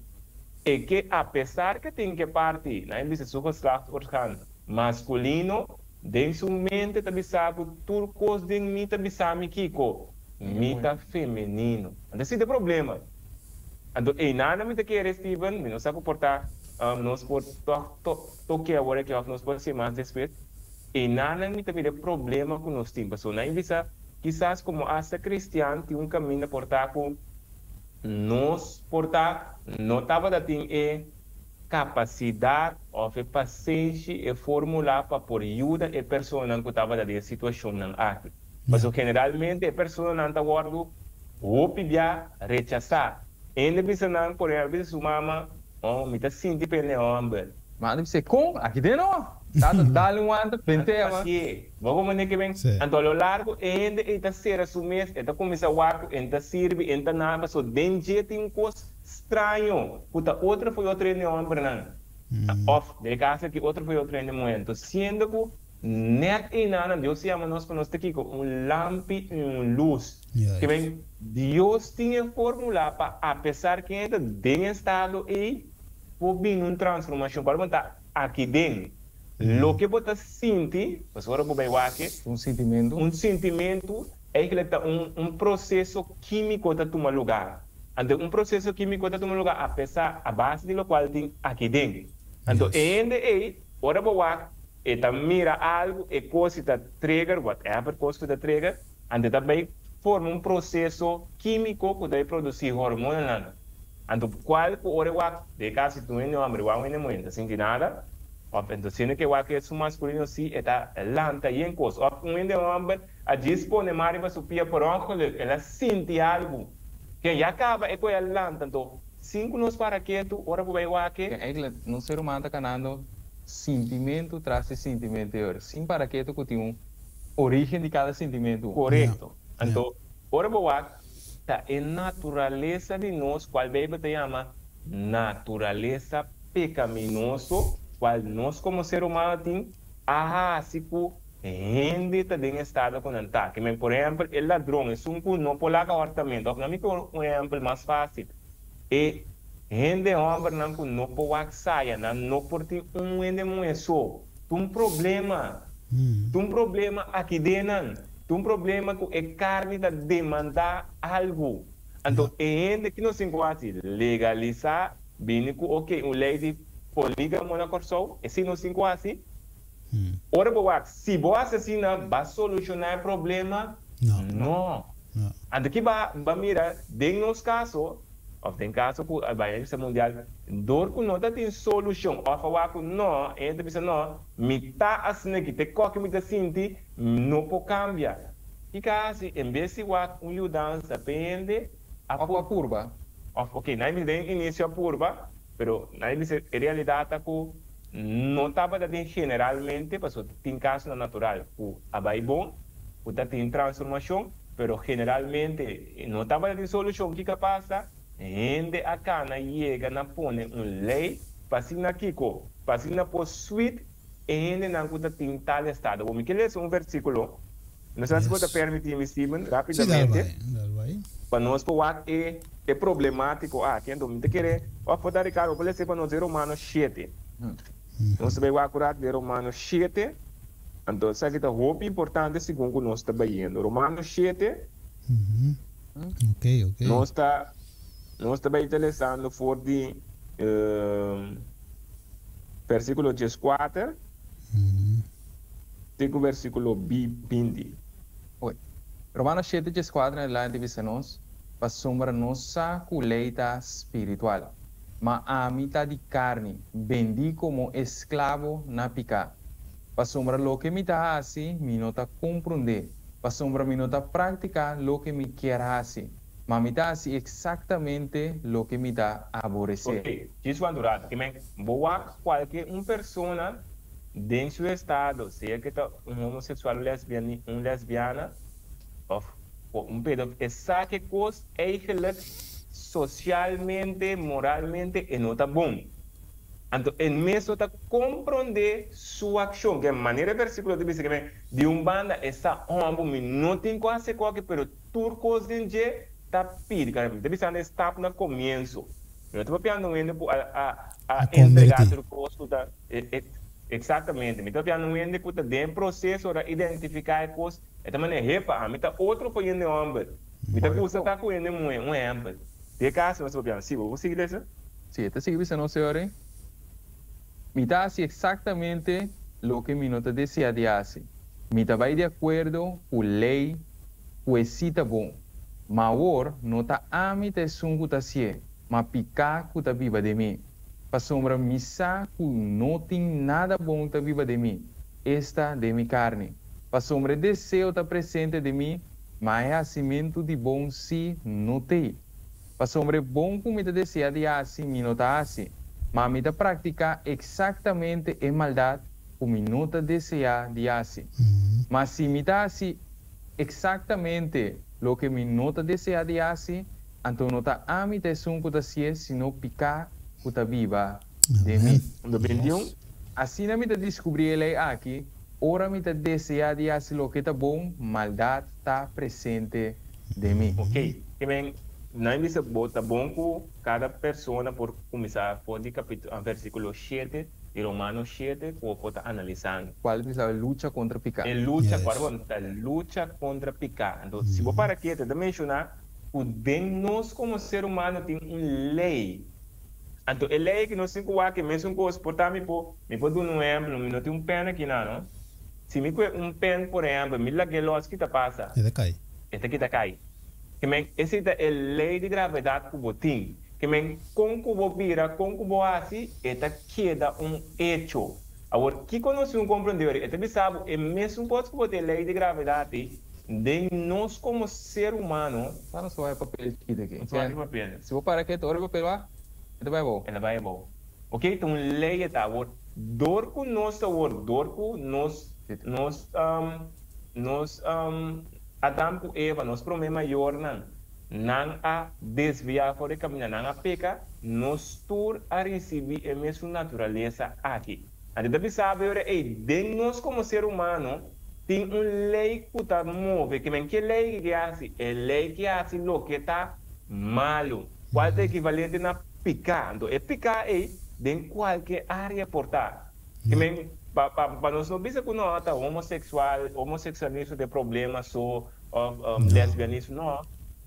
[SPEAKER 2] é que apesar que tem que partir, não visa sua geslachtsorgaan masculino, den su mente tabi sabe turcos den mi tabi sabe kiko mita feminino. Então esse é o problema. Então e nada me te quer Steven, me não sabe portar nós por toque agora que nós por ser mais depois. E nada me te problema com nós temos. So na invisa quizás como hasta cristiano tem um caminho portar com nós portar não estava da tem capacidade ou paciência e formular para por ajuda a pessoa que estava da situação não aqui. Mas generalmente a pessoa não está guardando ou pedir rechazar. Ainda bisa não por exemplo sua mama me está sentindo pelo homem.
[SPEAKER 3] Mas você com aqui dentro tá dali um ano pentema.
[SPEAKER 2] Vamos manejar que bem. Então ao largo ainda está ser assumir, está começar o arco, ainda serve, ainda nada, só dentro tem coisa estranho. Puta outra foi outra reunião Bernardo. Off, de casa que outra foi outra reunião. Então sendo que net e nada, Deus se ama nós para nós aqui com lampi luz. Que bem, Deus tinha fórmula para apesar que ainda tem estado e por vir uma transformação para montar aqui dentro. Lo que você sente, você agora vai ver
[SPEAKER 3] um sentimento
[SPEAKER 2] é que processo químico que toma lugar. Então, processo químico que toma lugar apesar a base do qual tem aqui dentro. Então, ainda agora vai ver, e mira algo e coisa da trigger, whatever coisa da trigger, e também forma processo químico que vai produzir hormônios. Então, qual hora vai de caso tu não homem, vai não muito, sente nada. Então, se que vai que o masculino se está lanta e em coisa, ou homem a dispone mais para subir por onde ela sente algo que já acaba e coisa lanta. Então, 5 anos para que tu ora vai que
[SPEAKER 3] no ser humano está ganhando sentimento traz sentimento. Sim para que tu continua origem de cada sentimento.
[SPEAKER 2] Correto. Então, ora vai tá a natureza de nós, qual Bíblia te chama natureza pecaminoso, qual nós como ser humano tem arrásico, gente está em estado com ataque. Mas, por exemplo, o ladrão é um não polaca apartamento. Não me um exemplo mais fácil. E gente homem não pode sair, não pode ter endemoniação. Tem um problema. Tem um problema aqui dentro. Tem um problema com a carne da demandar algo. Então, ainda que não se encontre legalizar, bem que, ok, uma lei de polígamo na corção, e se não se encontre, ora, se você assassina, vai solucionar o problema? Não. Então, que vai mirar, em nosso caso, tem caso que a Baía Mundial, dor que não tem solução, ou falar que não, ainda pensa não, me está assim que te coque me sente, não pode cambiar. E caso, em vez de uma mudança, depende
[SPEAKER 3] a curva.
[SPEAKER 2] Ok, não é início a curva, pero não é realidade que não estava generalmente, porque tem caso natural, a Baía bom, tem transformação, pero generalmente não estava de solução, o que passa? Gente acá na llega na pone lei pasina kiko pasina por suite gente na kuta tem tal estado. Vamos que ler versículo. Não sei se você permitir, Steven, rapidamente. Para nós falar é problemático. Que então me querer. Vou dar recado para ler para nós Romanos 7. Nós vai acurado de Romanos 7. Então, isso aqui é muito importante segundo nós está vendo. Romanos 7.
[SPEAKER 1] Ok.
[SPEAKER 2] Nós estamos interessando por de versículo 14, tem o versículo 20.
[SPEAKER 3] Romanos 7, 14, lá diz nos, para sombra nossa colheita espiritual, mas a mitad de carne, vendi como esclavo na pica. Para sombra lo que me está assim, me nota compreender. Para sombra me nota praticar lo que me quer assim. Mas me dá exatamente o que me dá aborrecer.
[SPEAKER 2] Ok, isso é durado. Boa qualquer pessoa dentro do seu estado, seja que homossexual, lesbiana, ou pedof, essa que coisa é socialmente, moralmente, e não está bom. Então, em mesmo está compreender sua ação, que a maneira versículo diz que de banda essa homem não tem quase qualquer, pero turcos de tapir, cara, deve ser estar no começo. Eu estou pensando a entregar o custo da Exatamente. Então, não é que tem processo para identificar coisas. Então, é repa, a mim tá outro para ir homem. Então, você está com ele um homem. De caso, você vai se você seguir isso?
[SPEAKER 3] Sim, está seguindo isso, não, senhor? Me está assim exatamente o que me nota deseja de fazer. Me está de acordo com a lei, com a cita bom. Mas agora, não está a mim te sungo tá se, mas picar que tá viva de mim. Para sombra missa que não tem nada bom tá viva de mim. Esta de minha carne. Para sombra desejo tá presente de mim, mas é de bom se não tem. Para sombra bom que me deseja de assim, me não tá assim. Mas me praticar exatamente a maldade que me não deseja de assim. Mas se me dá assim exatamente o que me não deseja de assim, então não está a mim te sungo tá se, sino picar que tá viva de mim.
[SPEAKER 2] Do 21.
[SPEAKER 3] Assim eu me descobri ele aqui. Ora me deseja de fazer o que está bom, maldade está presente de mim.
[SPEAKER 2] Ok. Também, não disse bota bom que cada pessoa por começar por de capítulo, versículo 7 de Romanos 7, que pode analisando.
[SPEAKER 3] Qual é a luta contra picar?
[SPEAKER 2] É luta contra picar. Então, se você para aqui, te mencionar, o de nós como ser humano tem uma lei. Então, a lei que nós temos que mesmo coisa, portanto, me pode dar um exemplo, não tem pena aqui, não. Se me um pen, por exemplo, me lá que los que te passa.
[SPEAKER 1] Ele cai.
[SPEAKER 2] Este que te cai. Que men, essa é a lei de gravidade que você tem. Que men, com que você vira, com que você assim, esta queda hecho. Agora, que nós não compreendemos, este sabe, é mesmo coisa que você tem lei de gravidade, de nós como ser humano.
[SPEAKER 3] Só não só é papel aqui.
[SPEAKER 2] Não só é papel.
[SPEAKER 3] Se você parar aqui, olha o papel lá, ele vai bom.
[SPEAKER 2] Ele vai bom. Ok? Então, lei é agora, dor que nós, Adam e Eva, nosso problema maior não a desviar fora do caminho, não a pecar, nós tur a receber a mesma natureza aqui. A gente deve saber, de nós como ser humano, tem uma lei que está move, que lei que hace? É lei que hace o que está malo. Qual é o equivalente na picar? Então, é picar de qualquer área portar. Para nós não pensar que não está homossexualismo de problemas ou lesbianismo, não.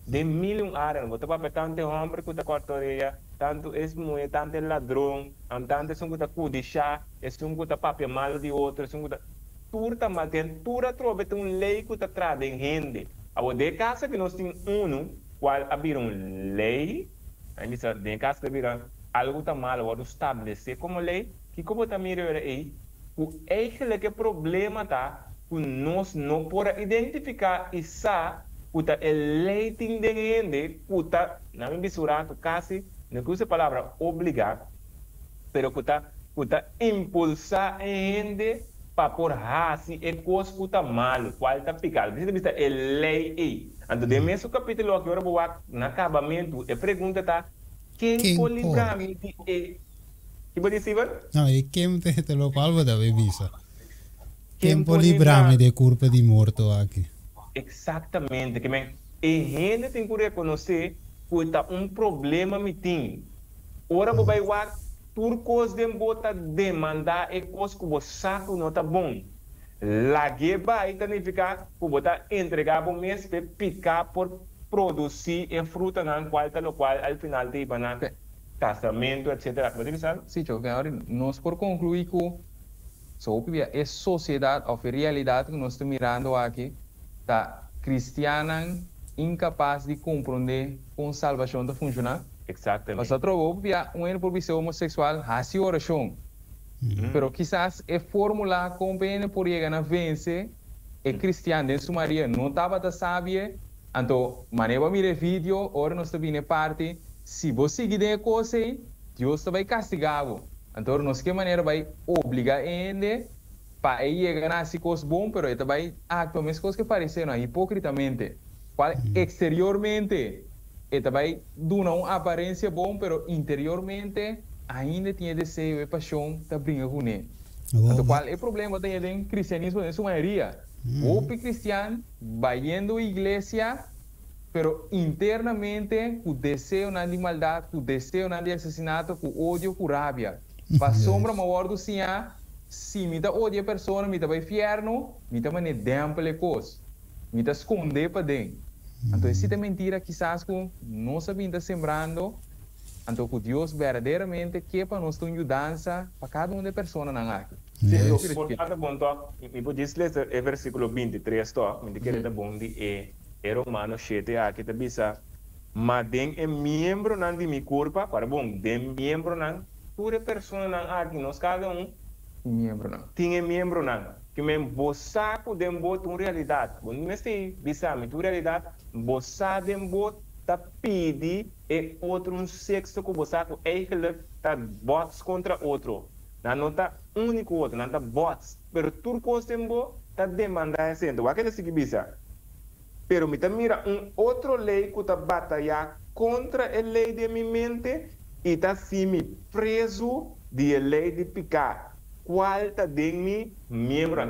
[SPEAKER 2] De mil áreas, você vai tanto homem que está cortoria, tanto mulher, tanto ladrão, tanto é um que está de chá, é um que está papel mal de outro, é um que está turta mal, tem turta trova, tem um lei que está trazendo gente. Agora, de casa que nós temos qual abrir uma lei, aí de casa que abrir algo está mal, agora estabelecer como lei, que como está mirando aí, o que problema está, que nós não podemos identificar e saber que a lei tem de gente, que está, não me misturar, quase, não usa a palavra obrigar, pero que está impulsar a gente para por raça e coisa que está mal, qual está picado. Isso é lei aí. Então, de mesmo capítulo que eu vou no acabamento, a pergunta está, quem pode livrar-me de... Que pode dizer?
[SPEAKER 1] Não, e quem te lo qual vou dar visa? Quem pode livrar-me de culpa de morto aqui?
[SPEAKER 2] Exatamente, que a gente tem que reconhecer que está problema me tem. Ora, você vai lá, por coisa de botar demandar e coisa que você sabe não está bom. Lá que vai significar que você está entregar para o mês para picar por produzir a fruta na qual al final de banana. Casamento, etc. Você sabe?
[SPEAKER 3] Sim, agora nós por concluir que a sociedade ou a realidade que nós estamos mirando aqui está cristiana incapaz de compreender como salvação está funcionando.
[SPEAKER 2] Exatamente.
[SPEAKER 3] Mas outro um por ser homossexual hace oração. Pero quizás a fórmula como por llegar a vencer é cristiano de Maria não estava sabia. Então, maneira mira vídeo, ora nós estamos vindo parte. Se você seguir a coisa, Deus vai castigar. Então, nós que maneira vai obrigar ele para ele ganhar essa coisa bom, mas ele vai actuar as coisas que parecem hipocritamente. Qual exteriormente ele vai dar uma aparência bom, mas interiormente ainda tem desejo e paixão de brincar com ele. Então, qual é o problema tem em cristianismo em sua maioria? O cristiano vai indo à igreja, pero internamente com desejo de maldade, com desejo de assassinato, com ódio, com rabia. Para sombra maior do Senhor, se me tá odia pessoa, me tá vai inferno, me tá mane demple cos, me tá esconder para dentro. Então, se é mentira, quizás com não sabendo tá sembrando, então com Deus verdadeiramente que para nós ter mudança para cada uma das pessoas na aqui.
[SPEAKER 2] Yes. Portanto, bom, me pode ler o versículo 23, me quer bom de Romanos 7 aqui tá bisa, mas den é membro nan de mi corpo, para bom, den membro nan, toda pessoa nan aqui nós cada
[SPEAKER 3] membro não.
[SPEAKER 2] Tinha membro nan, que me bossa podem botar uma realidade, bom, não sei bisa, me tu realidade, bossa dem botar tá pedir é outro sexo que bossa com ele tá bots contra outro. Não está único outro, não está bots. Pero tudo que tempo está demandando sendo. O que é que bisa? Pero me tá mira outro lei que está batalhar contra a lei de minha mente e está semi preso de lei de picar. Qual está de mim membro?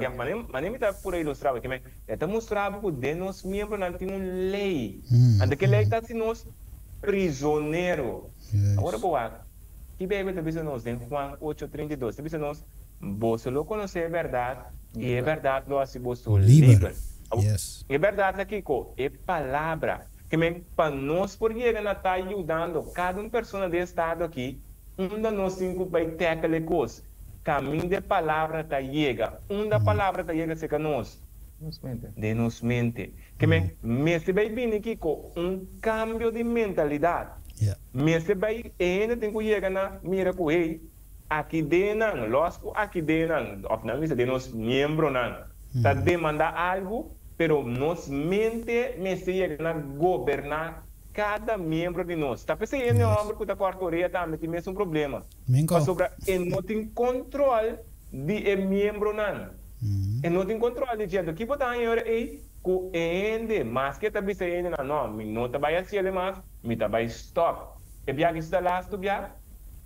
[SPEAKER 2] Mas nem me está por aí ilustrar, que me está mostrando que de nós membros não tem uma lei. And que lei está se nós prisioneiro. Agora boa. Que bebe também se nós em Juan 8:32. Também se nós você não conhecer a verdade e a verdade não se você livre.
[SPEAKER 1] Yes.
[SPEAKER 2] É verdade aqui co é palavra que me para nós por chegar na tá ajudando cada uma pessoa desse estado aqui. Da nós cinco vai ter aquele coisa. Caminho de palavra tá chega. Da palavra tá chega se que nós de nos mente. Que me se vai vir aqui com cambio de mentalidade. Mas se vai ainda tem que chegar na mira com ele aqui dentro lógico aqui dentro of na misa de nós membro não tá demandar algo pero nos mente me se chega na governar cada membro de nós tá pensando no homem que tá com a Coreia também tem mesmo problema mas sobre não tem controle de membro não não tem controle de gente que botar em hora aí com ende mas que tá pensando não tá vai assim mas me tá vai stop e viagem está lá tu viagem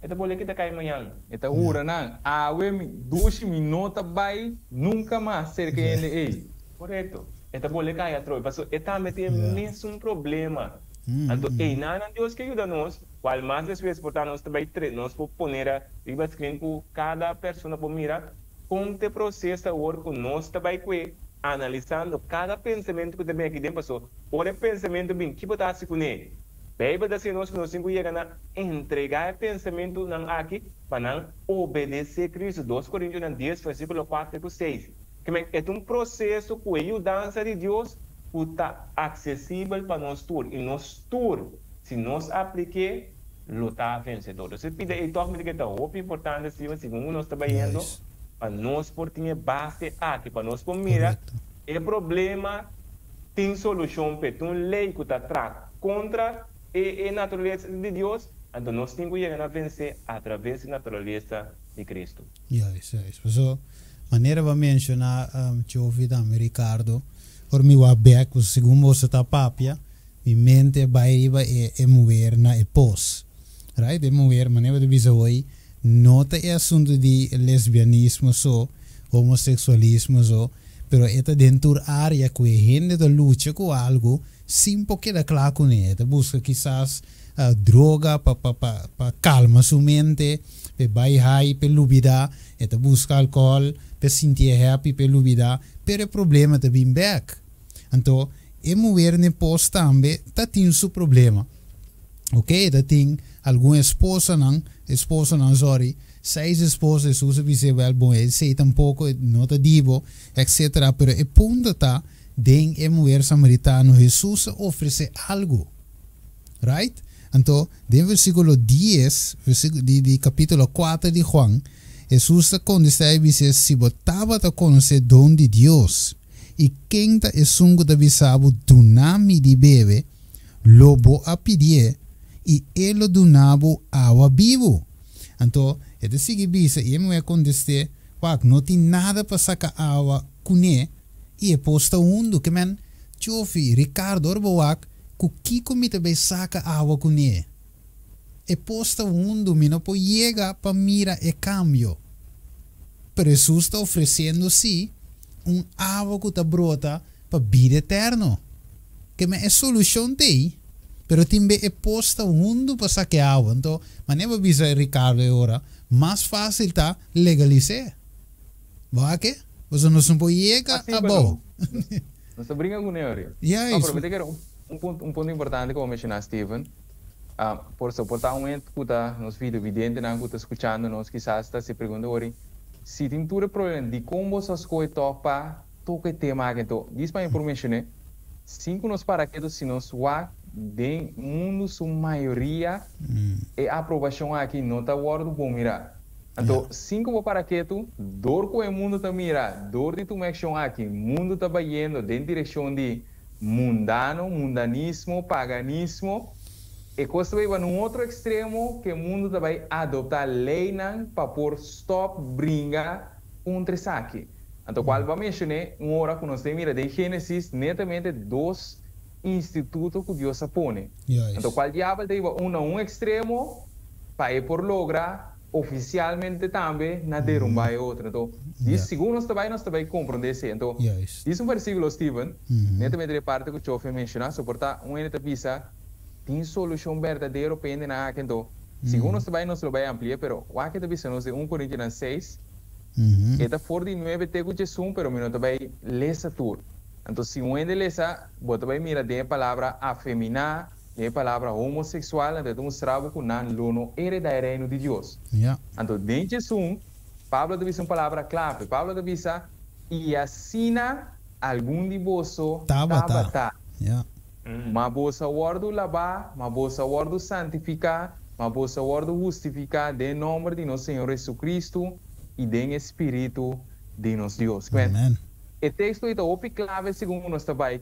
[SPEAKER 2] então boleh kita cair amanhã
[SPEAKER 3] então ura não awe 2 minutos vai nunca mais ser que ele aí
[SPEAKER 2] correto então boleh cair atrás passou eta meter mesmo problema então nada Deus que ajuda nós qual mais vezes portar nós também nós por poner a riba screen com cada pessoa por mirar como te processa o work nós também que analisando cada pensamento que também aqui dentro passou ora pensamento bem que botar se com ele Bíblia da nós que nós temos que entregar o pensamento aqui para obedecer a Cristo. 2 Coríntios 10, versículo 4 e 6. Que é um processo que a ajudança de Deus está acessível para nós todos. E nós todos, se nós apliquemos, lutar vencedor. Você pede e toca que é muito importante, segundo nós trabalhando, para nós por ter base aqui, para nós por mirar, o problema tem solução, para uma lei que está contra a natureza de Deus, então nós temos que chegar a vencer através da natureza de Cristo.
[SPEAKER 1] Yes. So, maneira vai mencionar, eu ouvi também Ricardo, por mim o abeco, segundo você está papia, minha mente vai mover na pós, right? Mover, maneira de dizer hoje, nota é assunto de lesbianismo, homossexualismo, pero esta dentro área que a gente da luta com algo, sim porque da claro com ele, busca quizás droga para calma sua mente, para baixar, para lubida, busca álcool, para sentir happy, para lubida, pero o problema está bem back. Então, mover ne pós também, tá tem seu problema. Ok? Tá tem alguma esposa não, sorry, 6 esposas, usa dizer, well, bom, ele sei tampouco, não tá divo, etc. Pero o ponto está, den a mulher samaritano, Jesus oferece algo. Right? Então, no versículo 10, de capítulo 4 de Juan, Jesus está dizendo, se botava a conhecer dom de Deus, e quem está sungo da bisabo dunami de bebe, lobo a pedir, e ele dunava água vivo. Então, ele sigue bisa, e me acontecer, não tem nada para sacar água com ele, e é posta mundo que man, chofi, Ricardo, orboak, que Kiko me também saca água com ele. É posta mundo, me não pode chegar para mirar e cambio. Pero Jesus está oferecendo, sim, água que está brota para vida eterna. Que é solução dele. Pero também é posta mundo para sacar água. Então, mas nem vai dizer Ricardo agora, mais fácil está legalizar. Wa que? Você não se pode llegar
[SPEAKER 3] Assim,
[SPEAKER 1] a bom.
[SPEAKER 3] Não se brinca com ele.
[SPEAKER 1] Yeah,
[SPEAKER 3] Não,
[SPEAKER 1] isso.
[SPEAKER 3] pero que era um ponto importante como mencionar Steven. Por suportar um momento que está nos vídeos evidente, não que está escutando, nós quizás está se perguntando ori, se tem todo problema de como essas coisas topa, toque tema que então, diz para por mencionar, cinco nos paraquedos se nos wa de mundo sua maioria é aprovação aqui não está guardo bom mirar. Então, cinco paraquedos, dor com o mundo está mirar, dor de tu action aqui, mundo está indo em direção de mundano, mundanismo, paganismo. E coisa vai no outro extremo que o mundo vai adotar lei para por stop brinca contra isso aqui. Então, qual vai mencionar uma hora que nós temos de Gênesis netamente dois institutos que Deus põe. Então, qual diabo tem um extremo para ir por lograr oficialmente também na derrubar outro. Então, isso segundo nós também compreender isso. Então, isso versículo Steven, netamente de parte que o Chofe menciona, suportar um ente pisa tem solução verdadeira para na aqui. Então, segundo nós também nos vai ampliar, pero o aqui também nos de 1 Coríntios 6, eta for de 9 te que Jesus, pero menos também lesa tudo. Então, se um ente lesa, bota vai mira de palavra afeminar, de palavra homossexual, então mostrava que não lono hereda reino de Deus. Então, dentro de Jesus, Pablo diz uma palavra clave. Pablo diz e assina algum de vosso tabata. Ma vossa word lavar, ma vossa word santificar, ma vossa word justificar de nome de nosso Senhor Jesus Cristo e de Espírito de nosso Deus.
[SPEAKER 1] Amen.
[SPEAKER 3] O texto é o clave segundo nós trabalho,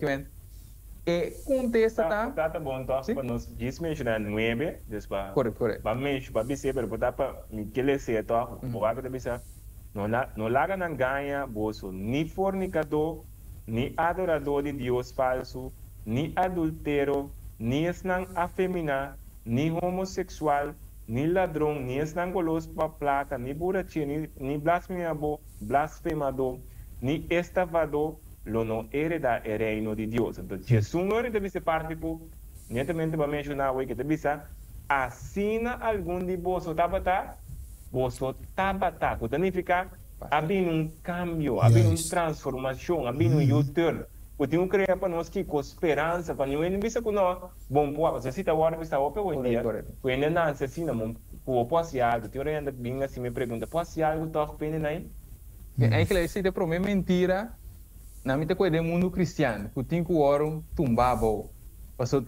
[SPEAKER 3] e contesta
[SPEAKER 2] tá bom, então, para nós diz mencionar 9, despa.
[SPEAKER 3] Correto.
[SPEAKER 2] Para mencionar, para dizer, para botar para que ele se então, o água deve ser não larga não ganha bolso, nem fornicador, nem adorador de Deus falso, nem adultero, nem esnan afeminar, nem homossexual, nem ladrão, nem esnan goloso para plata, nem borrachino, nem blasfemador, nem estafador, lo não hereda o reino de Deus. Então, Jesus não deve ser parte por, netamente para mencionar que deve ser, assina algum de vosso tabata, que significa, havia cambio, havia transformação, havia U-turn. Porque um cria para nós que com esperança, para não vista que nós, bom, você cita agora que está open hoje dia, que ainda não assassina, o posso algo, tem hora ainda bem assim me pergunta, posso algo toque pena aí?
[SPEAKER 3] É que ele cita para mim mentira, na minha coisa do mundo cristiano, que tem que orar tumbado.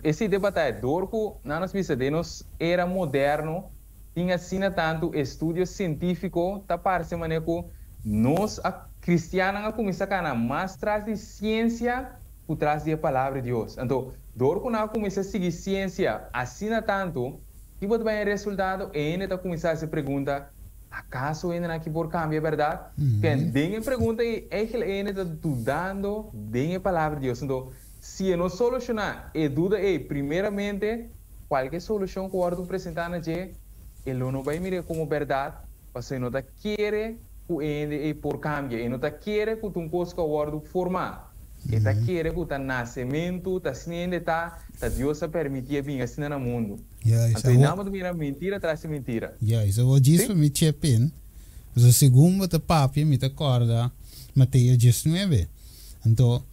[SPEAKER 3] Esse debate é dor que na nossa vida de nós era moderno, tinha assina tanto estudo científico, tá parece maneira que nós cristianos começam a mais traz de ciência por trás da palavra de Deus. Então, dor que nós começamos a seguir ciência, assina tanto, que pode bem resultado, e ainda começar a se perguntar, acaso ainda aqui por cambio, é verdade? Porque tem a pergunta é que ele ainda está dudando da palavra de Deus. Então, se não solucionar, e dúvida é, primeiramente, qualquer solução que o ordem apresentar na ele não vai mirar como verdade, porque não está querer que por cambio, e não está querer que tu coisa que o ordem formar. Está querer que o nascimento, está sendo está Deus a permitir vir assim no mundo. Então, não é mentira atrás de mentira.
[SPEAKER 1] Isso eu disse para me chepin. O segundo te papi me te acorda Mateus 19. Então,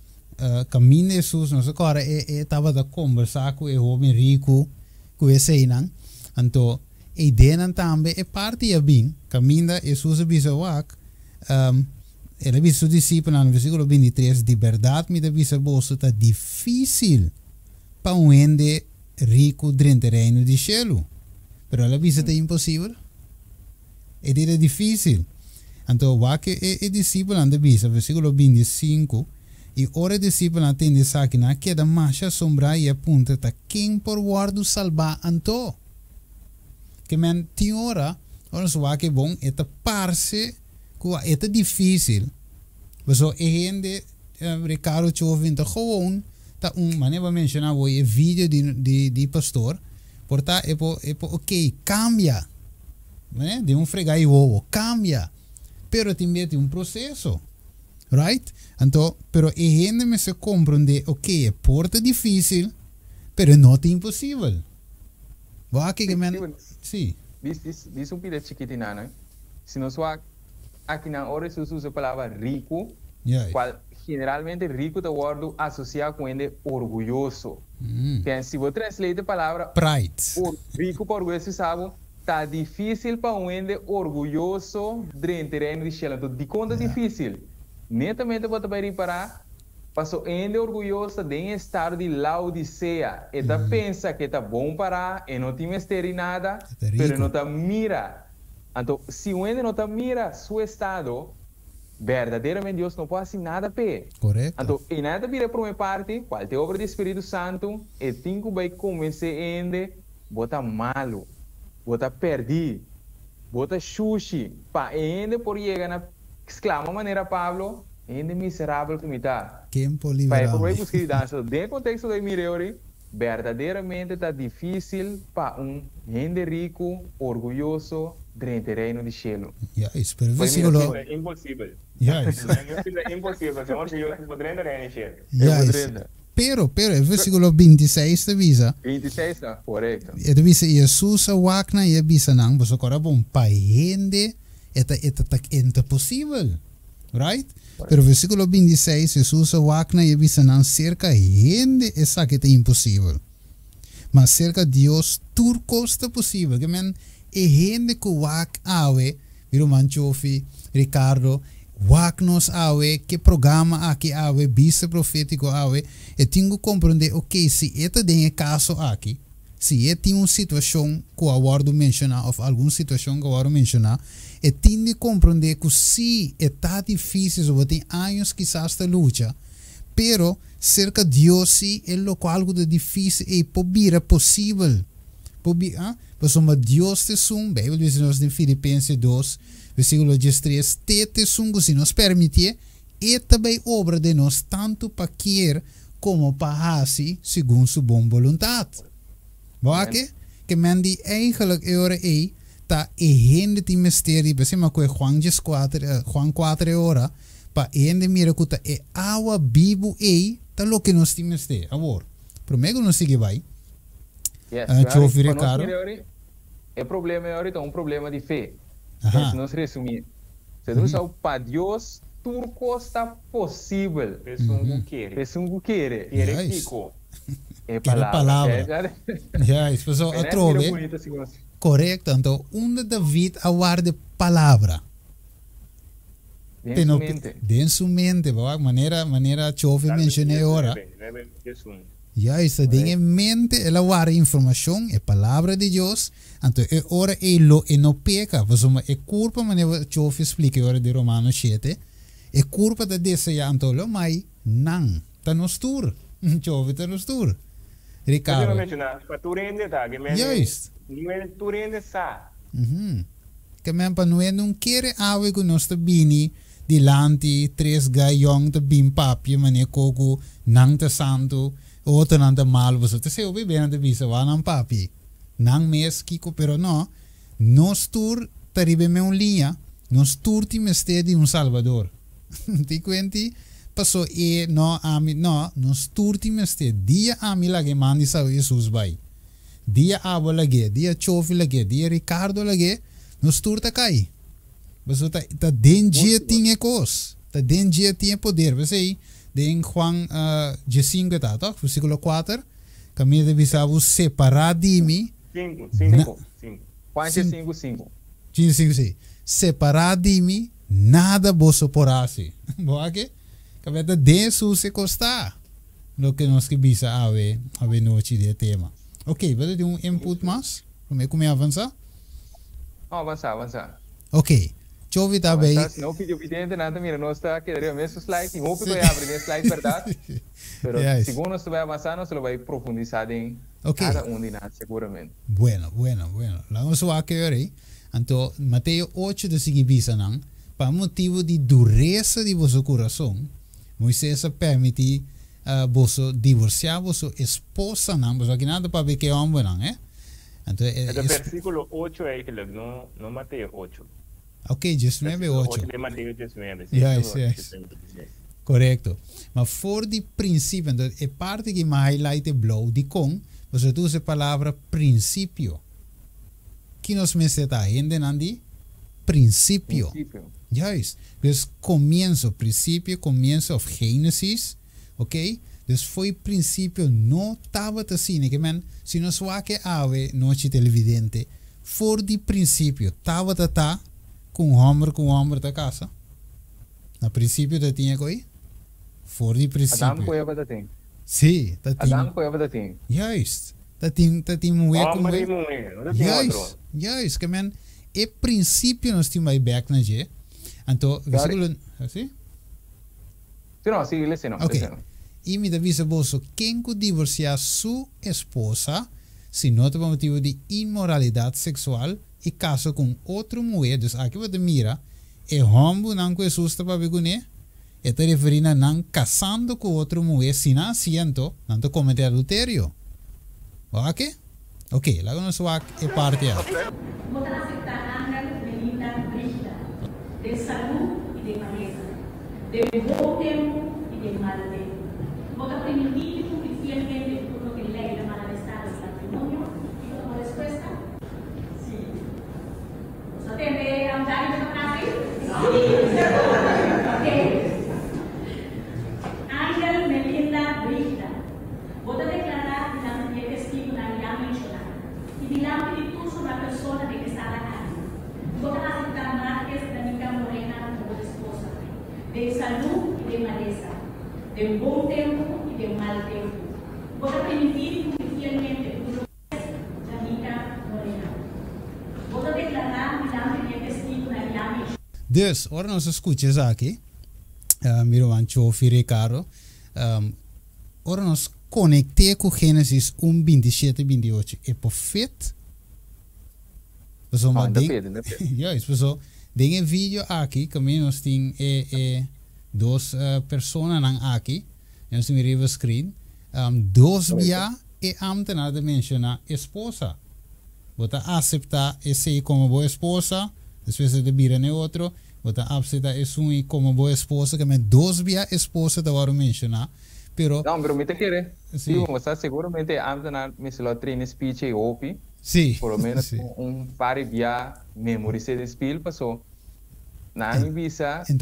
[SPEAKER 1] caminho de Jesus, nós agora estava a conversar com o homem rico, com esse aí, não? Então, a ideia também é parte da bem. Caminho de Jesus bisawak. Ele disse aos discípulos no versículo 23, de verdade me disse bolso está difícil para um ende rico dentro do reino de céu. Pero ele disse que é impossível. É difícil. Então, o que o discípulo anda disse, versículo 25, e ora o discípulo atende que na queda marcha sombra e apunta ta quem por guardo salvar anto. Que men tem ora só que bom, é parse é difícil. Mas o gente, Ricardo Chovin, gewoon, maneira mencionar o vídeo de pastor, portanto, ok, cambia. Né? De fregar o cambia. Pero também tem processo. Right? Então, pero a gente me se compreende, ok, é porta difícil, pero não é impossível. Vou aqui que men... Sim.
[SPEAKER 3] Diz um pedido chiquitinho, né? Se nós aqui na hora se usa a palavra rico,
[SPEAKER 1] Yes.
[SPEAKER 3] qual generalmente rico está word associado com ele orgulhoso. Então, se você translate a palavra
[SPEAKER 1] Pride.
[SPEAKER 3] rico para orgulhoso, sabe, tá difícil para um ende orgulhoso dentro do terreno de Shell. Então, de conta difícil. Netamente você vai reparar, passou ende orgulhoso em estado de Laodicea. Ele pensa que está bom para, e não tem mistério nada, mas não está mira. Então, se o ende não está mira seu estado, verdadeiramente Deus não pode fazer nada para.
[SPEAKER 1] Correto.
[SPEAKER 3] Então, e nada vira para uma parte, qual é a obra do Espírito Santo, e tem que vai convencer ende, bota malo. Bota perdi, bota sushi, pa ainda por chegar na exclama maneira Pablo, ainda miserável como está.
[SPEAKER 1] Tempo
[SPEAKER 3] Para
[SPEAKER 1] liberal.
[SPEAKER 3] por buscar dança, dentro do contexto da Mireori, verdadeiramente está difícil para gente rico, orgulhoso, dentro do terreno de cielo.
[SPEAKER 1] Yes, pero
[SPEAKER 3] Pues
[SPEAKER 1] versículo.
[SPEAKER 2] É impossível.
[SPEAKER 1] Yes.
[SPEAKER 2] É impossível. Se orgulhoso, poderia reagir.
[SPEAKER 1] Yes. Pero el versículo 26 te visa.
[SPEAKER 3] 26, correto.
[SPEAKER 1] Te visa Jesus a wakna e bisa nang boso kora bom paende eta possível. Right? Pero versículo 26 Jesus a wakna e bisa nang cerca gente essa que é impossível. Mas cerca Deus turcos está possível. Que men e gente que wak awe, viro Manchofi, Ricardo, wak nos awe, que programa aqui awe, bisa profético awe, e tenho que compreender, ok, se eta tem caso aqui, se é tem uma situação que eu aguardo mencionar, ou alguma situação que eu aguardo mencionar, e tenho que compreender que se está difícil, ou tem anos quizás esta luta, pero cerca de Deus se é algo de difícil e pobira possível. Mas uma Deus te sum, Bíblia diz em Filipenses 2, versículo 13, te sum, se nos permitir, e também obra de nós, tanto para querer como para fazer, segundo sua boa vontade. Waarom? Que men die eigenlijk eure ta ehende die mysterie, besema que Juan 4 ora, pa ehende mira kuta e awa bibu ta lo que nos time ste, amor. Promego não sigue vai.
[SPEAKER 3] Yes,
[SPEAKER 1] Chofi Ricardo.
[SPEAKER 3] O problema é ahorita um problema de fé.
[SPEAKER 1] Aha.
[SPEAKER 3] Se nós resumir, se nós usamos para Deus, tudo está possível.
[SPEAKER 2] Pessoa quer.
[SPEAKER 3] Pessoa quer.
[SPEAKER 1] Yes.
[SPEAKER 3] É
[SPEAKER 1] palavra. Ja, isso pessoal a trove. Correto, então David a guarda palavra. Dentro mente, maneira chove mencionei ora. Já está em mente, ela guarda informação, é palavra de Deus, então é ora lo e não peca, mas é culpa, maneira chove explica ora de Romanos 7, é culpa da dessa já então lo mai não, tá nos tur, chove tá nos tur. Ricardo.
[SPEAKER 2] Para tu rende tá, que men.
[SPEAKER 1] Yes.
[SPEAKER 2] Não é tu rende sa.
[SPEAKER 1] Que men pa não quer awe que nós tá bini dilante três gaiong tá bim papi mané coco nang tá santo outro nang tá mal você tá se obi bem tá bisa wanang papi nang mes kiko pero no nos tur tá ribe me linha nos tur ti meste de Salvador ti quenti passou e no ami no nos tur ti meste dia ami lage mandi sa Jesus vai dia abo lage dia chofi lage dia Ricardo lage nos tur tá cai você tá dentro tinha coisa tá dentro tinha poder você aí em Juan 5 tá tá versículo 4 caminho de bisavo separar de mim
[SPEAKER 2] 5
[SPEAKER 3] Juan 5
[SPEAKER 1] sim separar de mim nada você porá se boa que cabeta dentro se costa lo que nós que bisa ave noite de tema ok vai ter input mais como avançar
[SPEAKER 3] avançar
[SPEAKER 1] ok chove também
[SPEAKER 3] não pediu evidente nada mira nós está aqui o mesmo slide e vou pegar a primeira slide verdade pero segundo nós vai avançar nós vai profundizar em cada de nós seguramente
[SPEAKER 1] bueno lá nós vai querer então Mateus 8 de seguir bisa não para motivo de dureza de vosso coração Moisés permite vosso divorciar vosso esposa não vosso aqui nada para ver que é homem não então
[SPEAKER 2] o versículo 8 é que não Mateus 8.
[SPEAKER 1] Ok, 19:8.
[SPEAKER 2] De Mateus 19.
[SPEAKER 1] Yes. Correto. Mas for de princípio, então, é parte que me highlight blow de com, você usa a palavra princípio. Que nos me está ainda, Nandi? Princípio. Juist. Dus comienzo of Génesis, ok? Dus foi princípio não estava assim, que men, se não swake ave noite televidente, for di princípio estava tá com homem da casa. Na princípio da tinha coi? For di princípio.
[SPEAKER 3] Adam ko yaba dating.
[SPEAKER 1] Sim, tá
[SPEAKER 3] Adam ko yaba dating.
[SPEAKER 1] Juist. Tá mulher com mulher.
[SPEAKER 2] Juist.
[SPEAKER 1] Juist, que men, e princípio nós temos back na je. Então, versículo, assim?
[SPEAKER 3] Não, sim, listen.
[SPEAKER 1] Ok. E me avisa bolso, quem que divorciar sua esposa, se não tem motivo de imoralidade sexual, e casa com outra mulher, dus aqui você mira, é homem não que susta para begune, e te referindo a não casando com outra mulher, se não siento, não te comete adultério. Ok? Ok, lá nós vamos a parte A.
[SPEAKER 5] Vou aceptar Ángel Belinda Brígida, de salud y de belleza, de buen tiempo y de mal tiempo. Vou permitir suficientemente el turno que ley de malestar del matrimonio y como respuesta, sí. ¿Os atiende a un daño de frase? Ok. Ángel Belinda Brígida, voy a declarar delante del testigo la ya mencionada y delante de tú sobre la persona de que está acá. Voy a aceptar Márquez Danica Morena como esposa, de salud y de maleza, de buen tiempo y de mal tiempo. Voy a permitir fielmente tu Danica Morena. Voy a declarar delante del testigo la ya mencionada.
[SPEAKER 1] Dus, ora nós escutas aqui, miro ancho Ricardo, ora nós conectei com Gênesis 1, 27 e 28. É perfeito? Pessoal, yes, pessoal, tem um vídeo aqui, que nós temos duas pessoas aqui, nós temos river screen, dois via e ambtenaar de mencionar esposa. Você aceitar esse como boa esposa, depois de vir a outro, você aceitar esse como boa esposa, que dois via esposa de varo mencionar. Pero,
[SPEAKER 3] não, pero me te quer.
[SPEAKER 1] Sí.
[SPEAKER 3] Você seguramente ambtenaar me se lo treine speech e opi.
[SPEAKER 1] Sí.
[SPEAKER 3] Por lo menos
[SPEAKER 1] Sí.
[SPEAKER 3] un par de días memorice de spil pasó. Na mi visa, si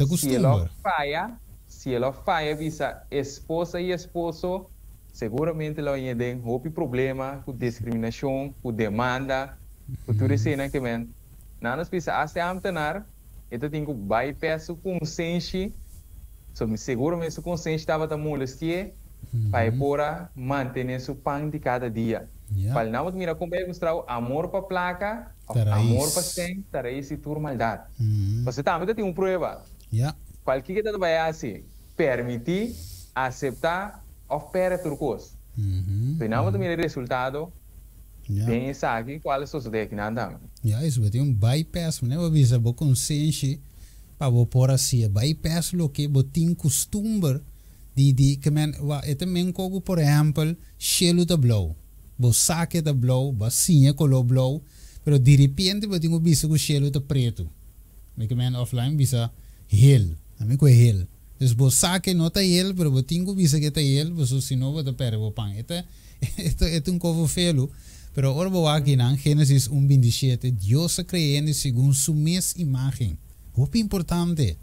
[SPEAKER 3] ela falla visa esposa y esposo, seguramente lo añaden hopi problema, con discriminación, con demanda, con tu recena que men. Na nos visa hasta amtenar, esto tengo bypass su consciência, so seguramente su consciência estava da molestia, para pora mantener su pan de cada dia.
[SPEAKER 1] Yeah.
[SPEAKER 3] Para não mira como é mostrar amor para placa, amor para sem, taraís e tur maldade. Você também tem uma prova.
[SPEAKER 1] Yeah.
[SPEAKER 3] Qualquer que vai assim, permitir, aceitar, oferecer turcos. Se não mira o resultado, bem sabe qual é o seu deck nada.
[SPEAKER 1] Ja, isso vai ter bypass, né? Vai visar boa consciência para você pôr assim, bypass lo que você tem costume de que men, também como por exemplo, chelo da blow. Você saque da blow, você sinha color blow, pero de repente você tem visto que o chelo tá preto. Mas men offline bisa hell, amigo com hell. Dus você saque não tá hell, pero você tem visto que tá hell, você senão você perde o pão. Este covo feio. Pero ahora vou aqui na Gênesis 1:27, Deus criou segundo sua mesma imagem. Muito importante.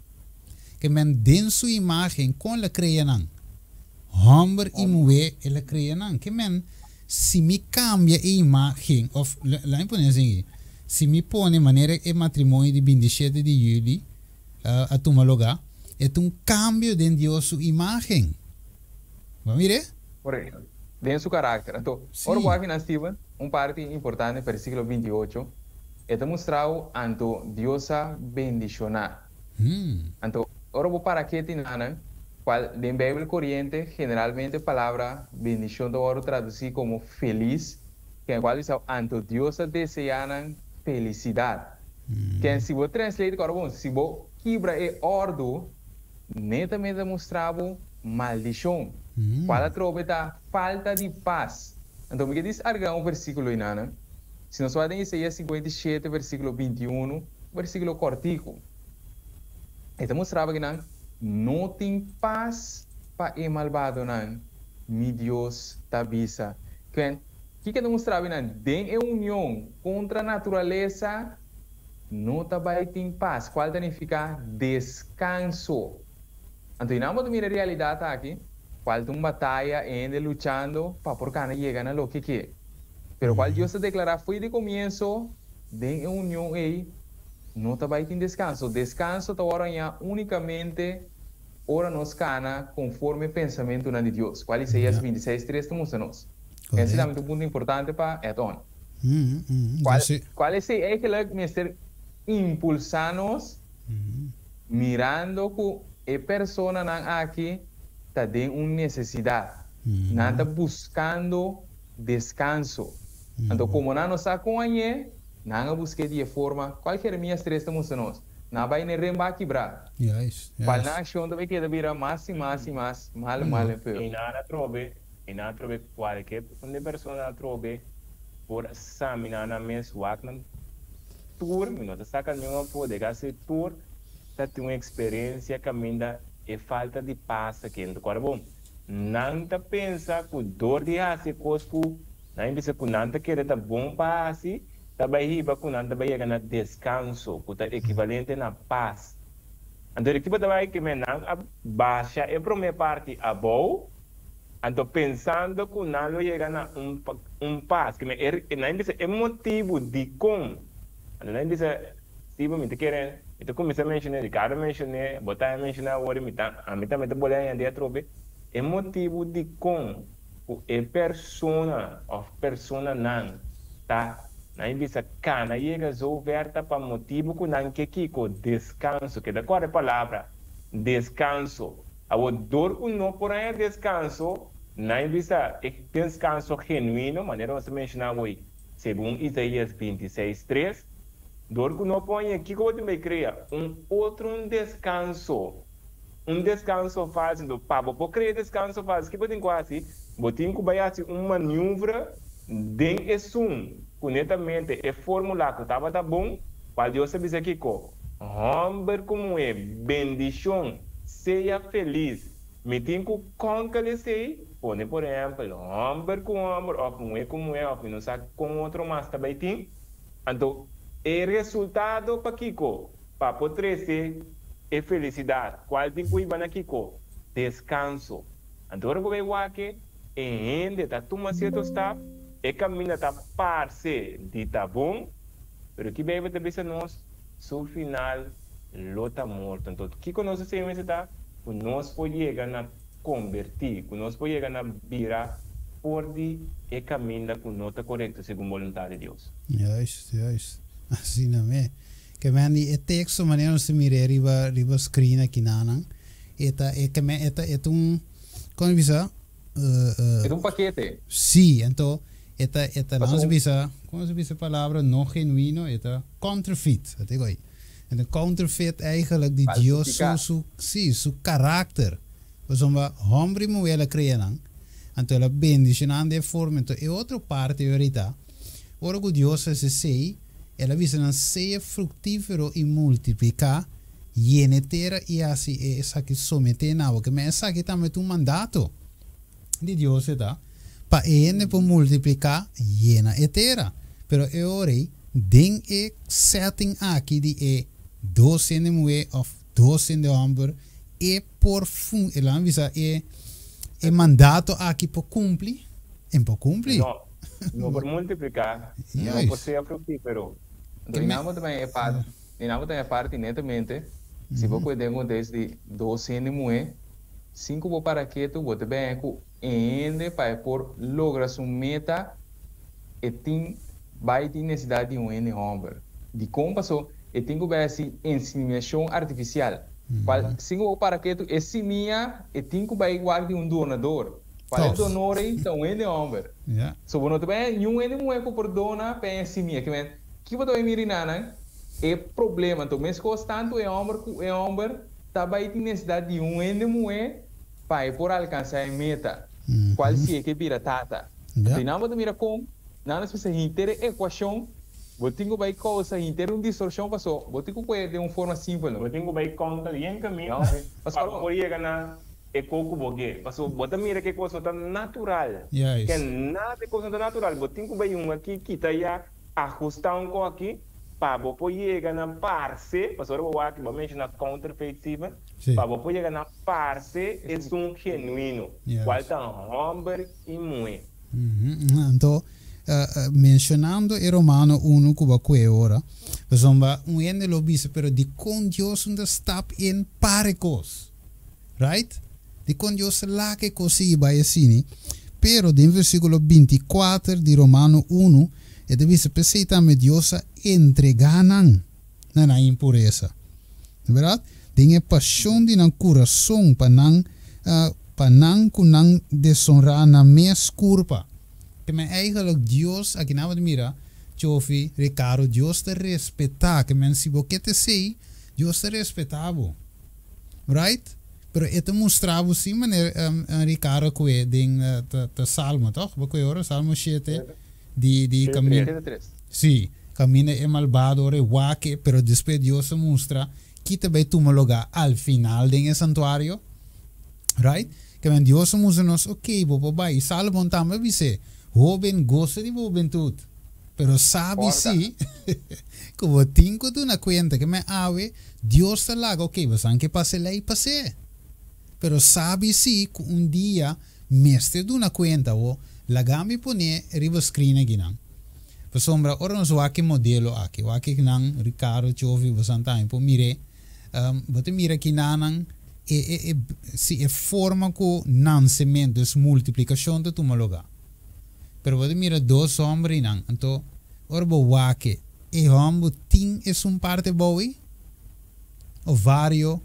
[SPEAKER 1] Que men den sua imagem com a criação. Homem e mulher ela criação. Que men se me cambia a imagem, of lá em poner assim, se me põe maneira e matrimônio de 27 de julho a tomar lugar, é cambio de Deus sua imagem. Vamos ver?
[SPEAKER 3] Correto. Den su carácter. Então, ora vou aqui na Steven, parte importante, versículo 28, é demonstrado anto Diosa bendicionar. Então, ora vou para aqui tinana, qual em Bíblia corriente generalmente a palavra bendição do oro traduzir como feliz, que é qual diz anto Diosa deseanan felicidade. Que se vou translate agora bom, se vou quebra e ordo, netamente demonstrado maldição. Qual a trobeta falta de paz. Então, me diz um versículo inana. Se nós vamos em Isaías 57, versículo 21, versículo cortico. Ele mostrava que não tem paz para o malvado, não. Mi Deus tabisa. Que demonstrava que tem união contra a natureza não vai ter paz. Qual significa descanso? Então, não vamos mirar a realidade aqui. Qual tem uma batalha ainda lutando para por cá chegar a lo que quer. Pero qual Deus se declara foi de começo, de união aí, não vai ter descanso. Descanso está agora unicamente ora nos cana conforme o pensamento de Deus. Qual é Isaías 26:3 estamos nós. Esse é um ponto importante para Edon. Qual é aquele mestre impulsar-nos mirando que a pessoa aqui está de uma necessidade, nada buscando descanso. Então, como não está com a gente, não busca de forma, qualquer minha estresse estamos nós. Não vai nem rembar quebrar. Para na ação também que vira mais e mais e mais, mal.
[SPEAKER 2] E nada trobe qualquer pessoa trobe por examinar na mesma tour, não saca nenhuma poder fazer tour, tá tem uma experiência caminha e falta de paz aqui no corpo. Não tá pensa que dor de assim cosco, não pensa que não tá querer tá bom para assim, tá vai riba que não tá vai chegar na descanso, que tá equivalente na paz. Então o que tá vai que não baixa é para minha parte a boa. Então, pensando que não chega na paz, que não é motivo de como. Não diz, tipo, me querem, então comecei a mencionar, Ricardo mencionou, botar a mencionar agora, a mim também estou bolando em dia trobe, é motivo de como a persona não, tá? Não diz, cana, chega a para motivo que não quer que descanso, que da qual é a palavra, descanso. A dor que não por aí descanso, não visa descanso genuíno, maneira você mencionar hoje, segundo Isaías 26:3, dor que não põe aqui que você vai criar outro descanso falso, do papo, por criar descanso falso, que você quase, você vai fazer uma manobra dentro de conectamente é fórmula que estava tá bom, para Deus saber aqui que homem como é bendição. Seja feliz. Me tenho que conquistar, por exemplo, homem com homem, ou como é, ou não sabe com outro mais também tem. Então, o resultado para Kiko, para poder ser é felicidade. Qual tem que ir para Kiko? Descanso. Então, eu vou aqui, e ainda está tomando certo estado, e caminho está parce de tá bom, mas que bem também se nós, no final, lota morto. Então, o que nós temos está, que nós podemos chegar a convertir, que nós podemos chegar a virar por de e caminho que não está correto, segundo a vontade de Deus.
[SPEAKER 1] Juist. Assim não é. Que men die texto maneira não se mire riba screen aqui nanang. Eta como bisa
[SPEAKER 3] é paquete.
[SPEAKER 1] Sim, então não se bisa, como se bisa palavra não genuíno, eta counterfeit, até agora. En de counterfeit eigenlijk die Dios su karakter. Dus om hombre moela creëren. Então ela bendice de forma. Então é outra parte da verdade. Ora que Deus se sei, ela visa não ser frutífero e multiplicar, yenetera e assim é essa que someter na boca. Mas essa aqui também é um mandato de Deus, tá? Para ele por multiplicar, yena etera. Pero é ora den e setting aqui de 12 de mulher of 12 de homem e por fun ela avisa é mandato aqui por cumprir
[SPEAKER 2] não por multiplicar não por ser frutífero
[SPEAKER 3] Dinamo também é parte netamente se você puder desde 12 de mulher 5 para que tu bote bem ainda para por lograr sua meta e tem vai ter necessidade de homem de como passou e tem que ver assim inseminação artificial. Qual single para que tu esse minha e tem que vai igual de donador. Para o donor então ele é homem. So bueno também ele não é por dona para esse minha que você mirar né? É problema então mas constante é homem tá vai ter necessidade de ele mulher para por alcançar a meta. Qual se é que vira tata. Então não mira com nada se inter equação Botinho vai causar uma distorção passou. Botinho pode de uma forma simples.
[SPEAKER 2] Botinho vai contar em caminho. Para poder ganhar é pouco bogue. Passou. Bota mira que coisa tão natural. Que nada de coisa tão natural. Botinho vai aqui que tá já ajustar um pouco aqui. para você chegar na parce, para o que vamos mencionar counterfeitiva,
[SPEAKER 1] Sim.
[SPEAKER 2] para você chegar na parce, é genuíno,
[SPEAKER 1] Yes.
[SPEAKER 2] qual está homem e mulher.
[SPEAKER 1] Então, mencionando o Romano 1 cuba que ora, insomma, un ende lo dice, pero di con Dios un stap in parecos, right? Di con Dios la che così va esini, pero del versículo 24 di Romano 1, e dice, pesitame Dios entreganan na impureza, verdad? Dinge passione di nan coração panang kunang deshonrar na mes culpa. Que men eigenlijk Dios, aqui na mira, Chofi, Ricardo, Dios te respeta, que men si você te sei, Dios te respetavo. Right? Pero ete mostrava sim, maneira Ricardo que ding te salmo, toch? Porque ora salmo 7 di caminho. Sim, caminho é malvado, ora waque, pero después Dios mostra que te vai tomar lugar al final ding santuário. Right? Que men Dios mostra nos, ok, bobo vai, salmo também dice, joven gosta de juventude. Pero sabe si, como tengo de una cuenta que me ave, Dios te la haga, ok, pues aunque pase ley, pase. Pero sabe si, un día, mestre de una cuenta, o la gambi pone riba screen aquí, nan. Pues sombra, ahora nos va que modelo aquí, va que nan, Ricardo, Chofi, bastante tiempo, mire, bote mira aquí nan, si é forma que nan semento, es multiplicación de tu lugar. Pero você mira dois homens não, então orbo wake e homem tem é parte boa ou vários,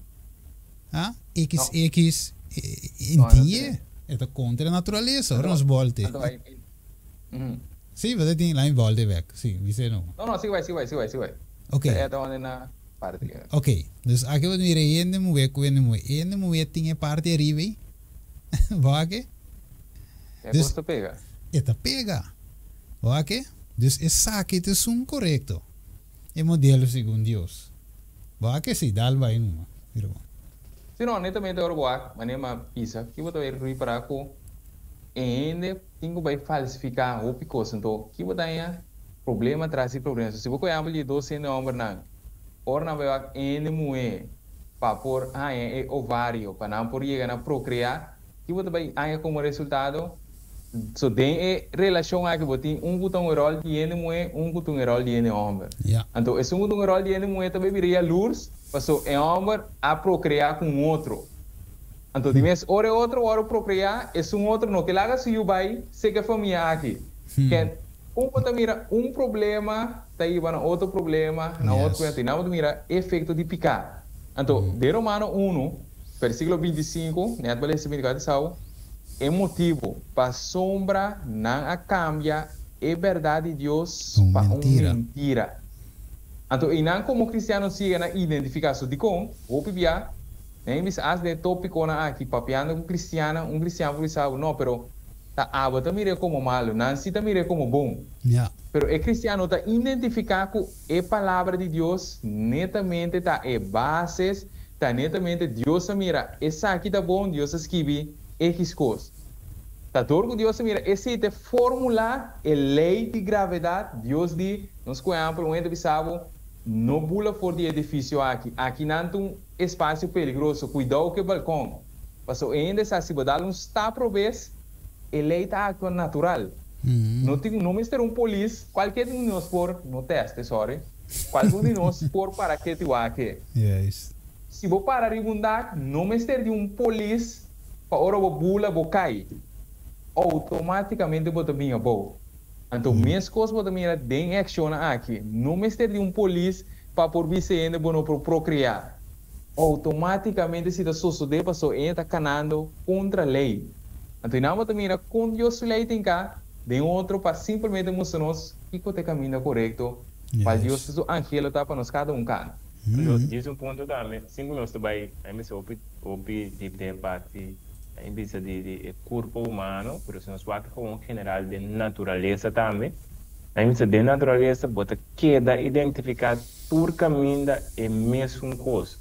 [SPEAKER 1] ah, x entie é da contra a natureza, ora nos volte. Sim, você tem lá em volte back, sim, você não.
[SPEAKER 3] Não, sim vai.
[SPEAKER 1] Ok.
[SPEAKER 3] É da onde na parte.
[SPEAKER 1] Ok, dus aqui você mira ende moe tem parte arriba, wake.
[SPEAKER 3] É gosto pega.
[SPEAKER 1] Eta pega. Ok? Dus essa que é correto. É modelo segundo Deus. Ok? Sim, dá vai numa.
[SPEAKER 3] Se não, netamente agora boa, mas nem uma pizza, que você vai reparar com ainda tem que falsificar o picoso, então que você tem problema traz problema. Se você olhar ali 12 homens não, ora não vai ainda moer para por ovário, para não por chegar a procriar, que você vai aí como resultado. So tem relação aqui botin botão rol de mulher, botão rol de homem. Então esse botão rol de mulher também viria luz, passou homem a procriar com outro. Então dimens ora procriar, esse outro não que laga se vai ser que família aqui. Que bota mira problema, tá aí vai outro problema, na outro coisa, não mira efeito de picar. Então de Romano 1, versículo 25, né, vale esse significado é motivo para sombra não cambia é verdade de Deus para uma mentira. Então, e não como cristiano siga na identificação de com, ou pibia, nem bis as de tópico na aqui papiando com cristiano por isso não, pero tá aba também como malo, não se também como bom. Pero é cristiano tá identificar com a palavra de Deus netamente tá é bases, tá netamente Deus mira, essa aqui tá bom, Deus escreve X coisa. Tá todo Deus mira, esse é fórmula, é lei de gravidade, Deus diz, nós conhecemos um edifício, não pula fora de edifício aqui não tem um espaço perigoso, cuidado com o balcão. Passou ainda se você dá está por vez, a lei está actuando natural. Não tem polícia, qualquer de nós por, no teste, sorry, qualquer de nós por para que te vá aqui. Se você parar de mudar, não mestre de polícia, para hora você bula, você cai. Automaticamente você vinha bom. Então, minhas coisas você mira bem action aqui. Não mestre de polícia para por vice ainda para procriar. Automaticamente se da suceder passou entra canando contra a lei. Então, não você mira quando Deus lei tem cá, de outro para simplesmente mostrar-nos que o caminho correto. Para Deus o angelo tá para nós cada canto.
[SPEAKER 2] Diz ponto também. Sempre nós vai, aí me soube tipo de parte em vista de corpo humano, por isso nós vamos com general de natureza também. Em vista de natureza, bota queda identificar por caminho é mesmo coisa.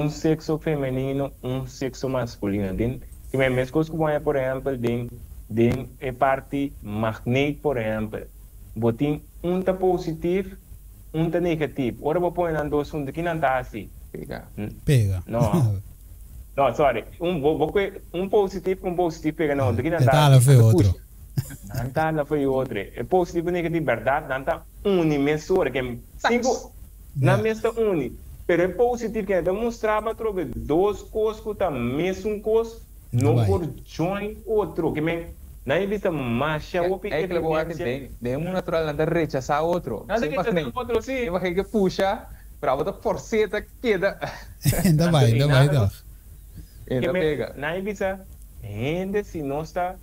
[SPEAKER 2] Sexo feminino, sexo masculino. Que é mesmo coisa como é, por exemplo, de parte magnética, por exemplo. Botem tá positivo, um tá negativo. Ora vou pôr na dois um que não tá assim.
[SPEAKER 3] Pega.
[SPEAKER 1] Pega.
[SPEAKER 2] Não. Não, sorry. Um positivo com positivo pega não. Que não tá.
[SPEAKER 1] Detalhe foi outro.
[SPEAKER 2] Não tá lá foi outro. É positivo e negativo, verdade? Não tá unimensura que cinco na mesma uni. Pero é positivo que demonstrava através dois coisas que tá mesmo coisa não por join outro que me na vista marcha o que
[SPEAKER 3] é que o que tem de um natural nada rechazar outro.
[SPEAKER 2] Nada que rechazar outro sim.
[SPEAKER 3] Eu que puxa para outra forceta queda.
[SPEAKER 1] Ainda vai dar.
[SPEAKER 3] Ainda pega.
[SPEAKER 2] Na vista ainda se não está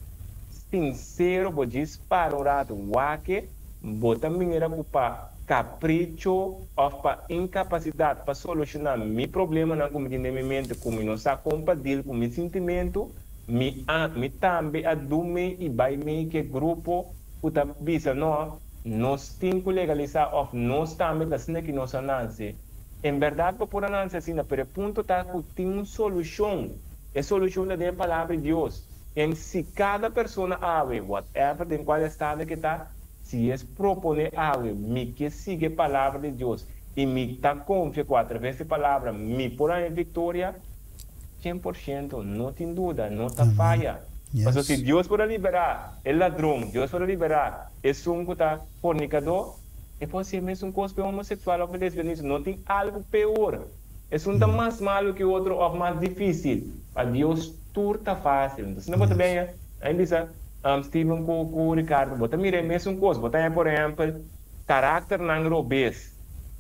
[SPEAKER 2] sincero, vou disparar o que bota minha culpa capricho ou para incapacidade para solucionar meu problema na compreendimento como não está compatível com meu sentimento me também adume e vai me que grupo puta bisa nós temos que legalizar ou nós também da cena que nós ananse em verdade para por ananse assim na pero ponto tá que tem uma solução a solução da palavra de Deus em se cada pessoa abre whatever em qual estado que está se es proponer algo, me que sigue a palavra de Deus e me está confiando através da palavra, me por a vitória, 100%, não tem dúvida, não está falha. Mas se Deus pode liberar o ladrão, Deus pode liberar esse um que está fornicador, é possível mesmo um coisa homossexual ou lesbianismo, não tem algo pior. É um está mais malo que o outro ou mais difícil. Para Deus tudo está fácil. Então, se não você bem, ainda diz Stephen com Ricardo, bota mire mesmo coisa, bota por exemplo, caráter não robês,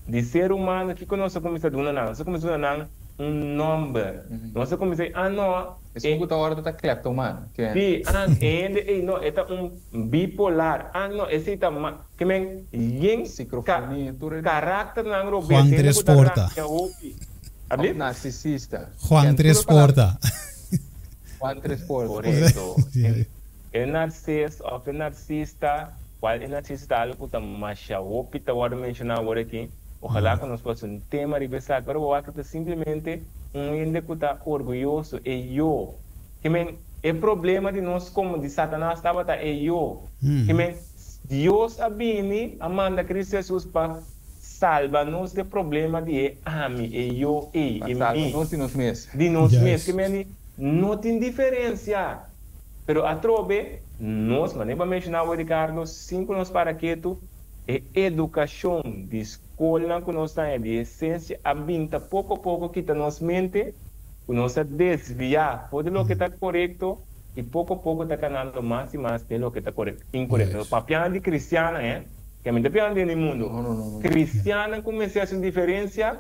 [SPEAKER 2] de ser humano que nós começamos a dar nós começamos a dar nome, nós começamos a não,
[SPEAKER 3] é que hora está kleptomano, que
[SPEAKER 2] sim, não, é bipolar, não, esse tá que men, caráter não robês,
[SPEAKER 1] Juan Tres Porta,
[SPEAKER 3] narcisista,
[SPEAKER 1] Juan Tres Porta,
[SPEAKER 2] correto. É narciso ou é narcisista, qual é narcisista algo que macha o que está agora mencionar agora aqui, ojalá que nós possamos um tema reversar, agora eu acho que simplesmente ende que está orgulhoso é eu, que men é problema de nós como de Satanás estava tá é eu, que men Deus abini amanda Cristo Jesus para salva-nos do problema de ami é eu e
[SPEAKER 3] salva-nos de nós mesmos,
[SPEAKER 2] que men não tem diferença. Pero a trove, nós, mas nem para mencionar o Ricardo, 5 nós para quieto, é educação de escola que nós temos, de essência, habita pouco a pouco que está nos mente, que nós desviar, pode lo que está correto, e pouco a pouco está canando mais e mais de lo que está correto, incorreto. O papel de cristiana, que a gente está no mundo, cristiana começa a fazer diferença,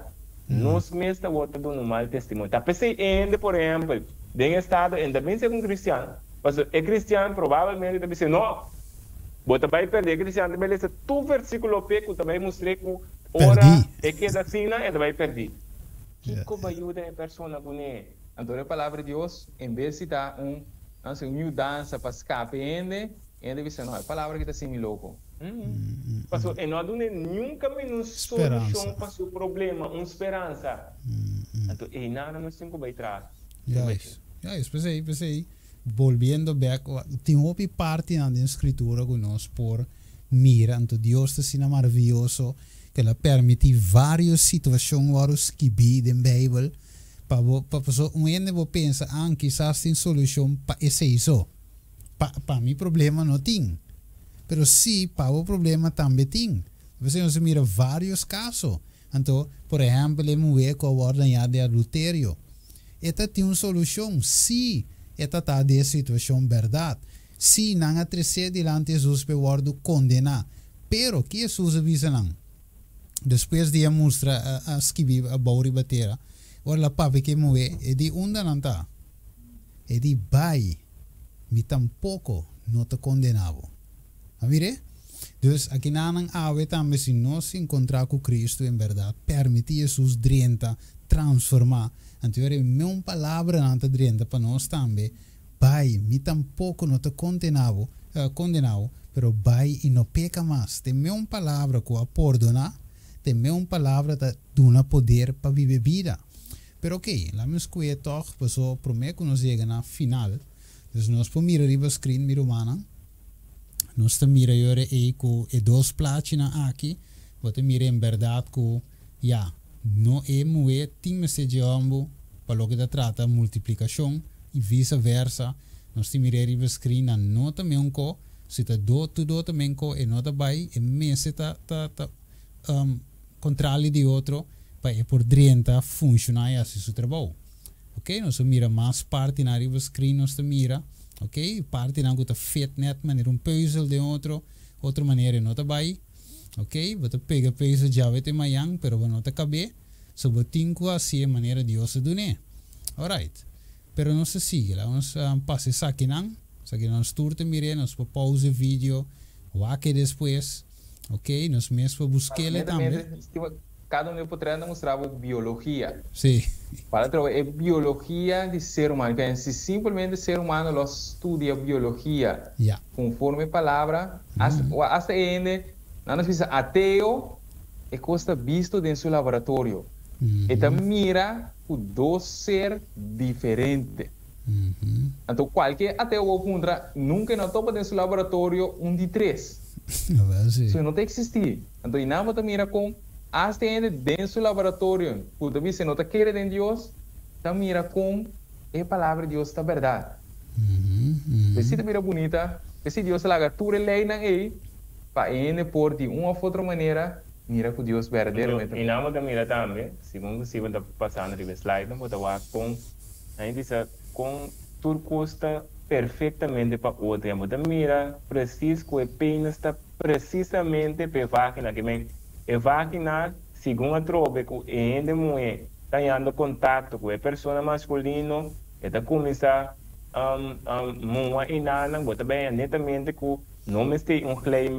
[SPEAKER 2] nós mesmos estamos dando um mau testemunho. Tá pensei ainda, por exemplo, bem estado, ainda bem ser um cristiano, mas é cristiano, provavelmente deve ser, não, você vai perder, cristiano, beleza, tu versículo P, que também mostrei que ora é que da sina, ele vai perder. Que vai ajudar a pessoa com ele?
[SPEAKER 3] Então, a palavra de Deus, em vez de dar uma mudança para escape, ele deve ser, não, a palavra que está assim, louco.
[SPEAKER 2] Mas não há nenhum caminho, solução para o problema, uma esperança. Então, e nada nós temos que vai atrás.
[SPEAKER 1] Pensei. Volviendo back, tem uma parte na escritura que nós por mira, então Deus está maravilhoso que ela permite várias situações que vi na Bíblia para pessoa ainda pensa quizás tem solução para isso para meu problema não tem pero sim para o problema também tem você mira vários casos então por exemplo a mulher com a ordem de adultério esta tem uma solução sim esta está de situação verdade. Se não atrecer delante de Jesus para o condenar, pero que Jesus avisa não. Depois de mostrar a escrever a bauri batera, ora papi que moe e di onda não tá. E di vai, me tampouco não te condenavo. A mire? Dus aqui não ave também se nós encontrar com Cristo em verdade, permite Jesus drienta transformar. Então, é uma palavra não te drienta para nós também. Vai, me tampouco não te condenavo, pero vai e não peca mais. Tem uma palavra que a perdonar, tem uma palavra que dá poder para viver vida. Pero ok, lá me escolhe toch, pessoal, prometo que nós chegamos na final. Então, nós podemos mirar o screen, mira humana. Nós estamos mirando aí com dois páginas aqui. Você mira em verdade que, não é muito time se jambo, para lo que da trata multiplicação e vice-versa. Nós temos que ir screen na nota mesmo co, se tá tudo também co, e nota vai, e mês tá controle de outro, para por dentro funcionar assim seu trabalho. Ok? Nós mira mais parte na riba screen, nós mira, ok? Parte na gota fit net, maneira puzzle de outra maneira nota vai. Ok, você pega peso já vai ter mayang, pero você não cabe, so você tem que assim maneira de você doer. Alright, pero não se sigue lá, nós passa isso aqui não turte mire, nós pause o vídeo, o aqui depois, ok, nós mesmo buscar ele também.
[SPEAKER 3] Cada um poderia mostrar biologia.
[SPEAKER 1] Sim.
[SPEAKER 3] Para é biologia de ser humano. Se simplesmente ser humano estuda biologia, conforme a palavra, hasta ainda não nos diz ateu é coisa visto dentro do seu laboratório. Então mira o dois ser diferente. Então qualquer ateu ou contra nunca não topa dentro do laboratório de três. Isso não tem que existir. Então e não você mira com hasta ainda dentro do laboratório. Quando você não está querendo em Deus, então mira com a palavra de Deus está verdade. Se você mira bonita, se Deus laga tudo lei na aí para ainda por de uma ou outra maneira, mira com Deus verdadeiramente.
[SPEAKER 2] E não vou mira também, se você está passando de slide, não vou estar com, ainda diz com tudo custa perfeitamente para outra. Vou mira preciso que apenas está precisamente para a máquina que vem. A máquina, segundo a trobe, que ainda mulher está tendo contato com a pessoa masculina, está começando a moer inana, bota bem netamente que não tem claim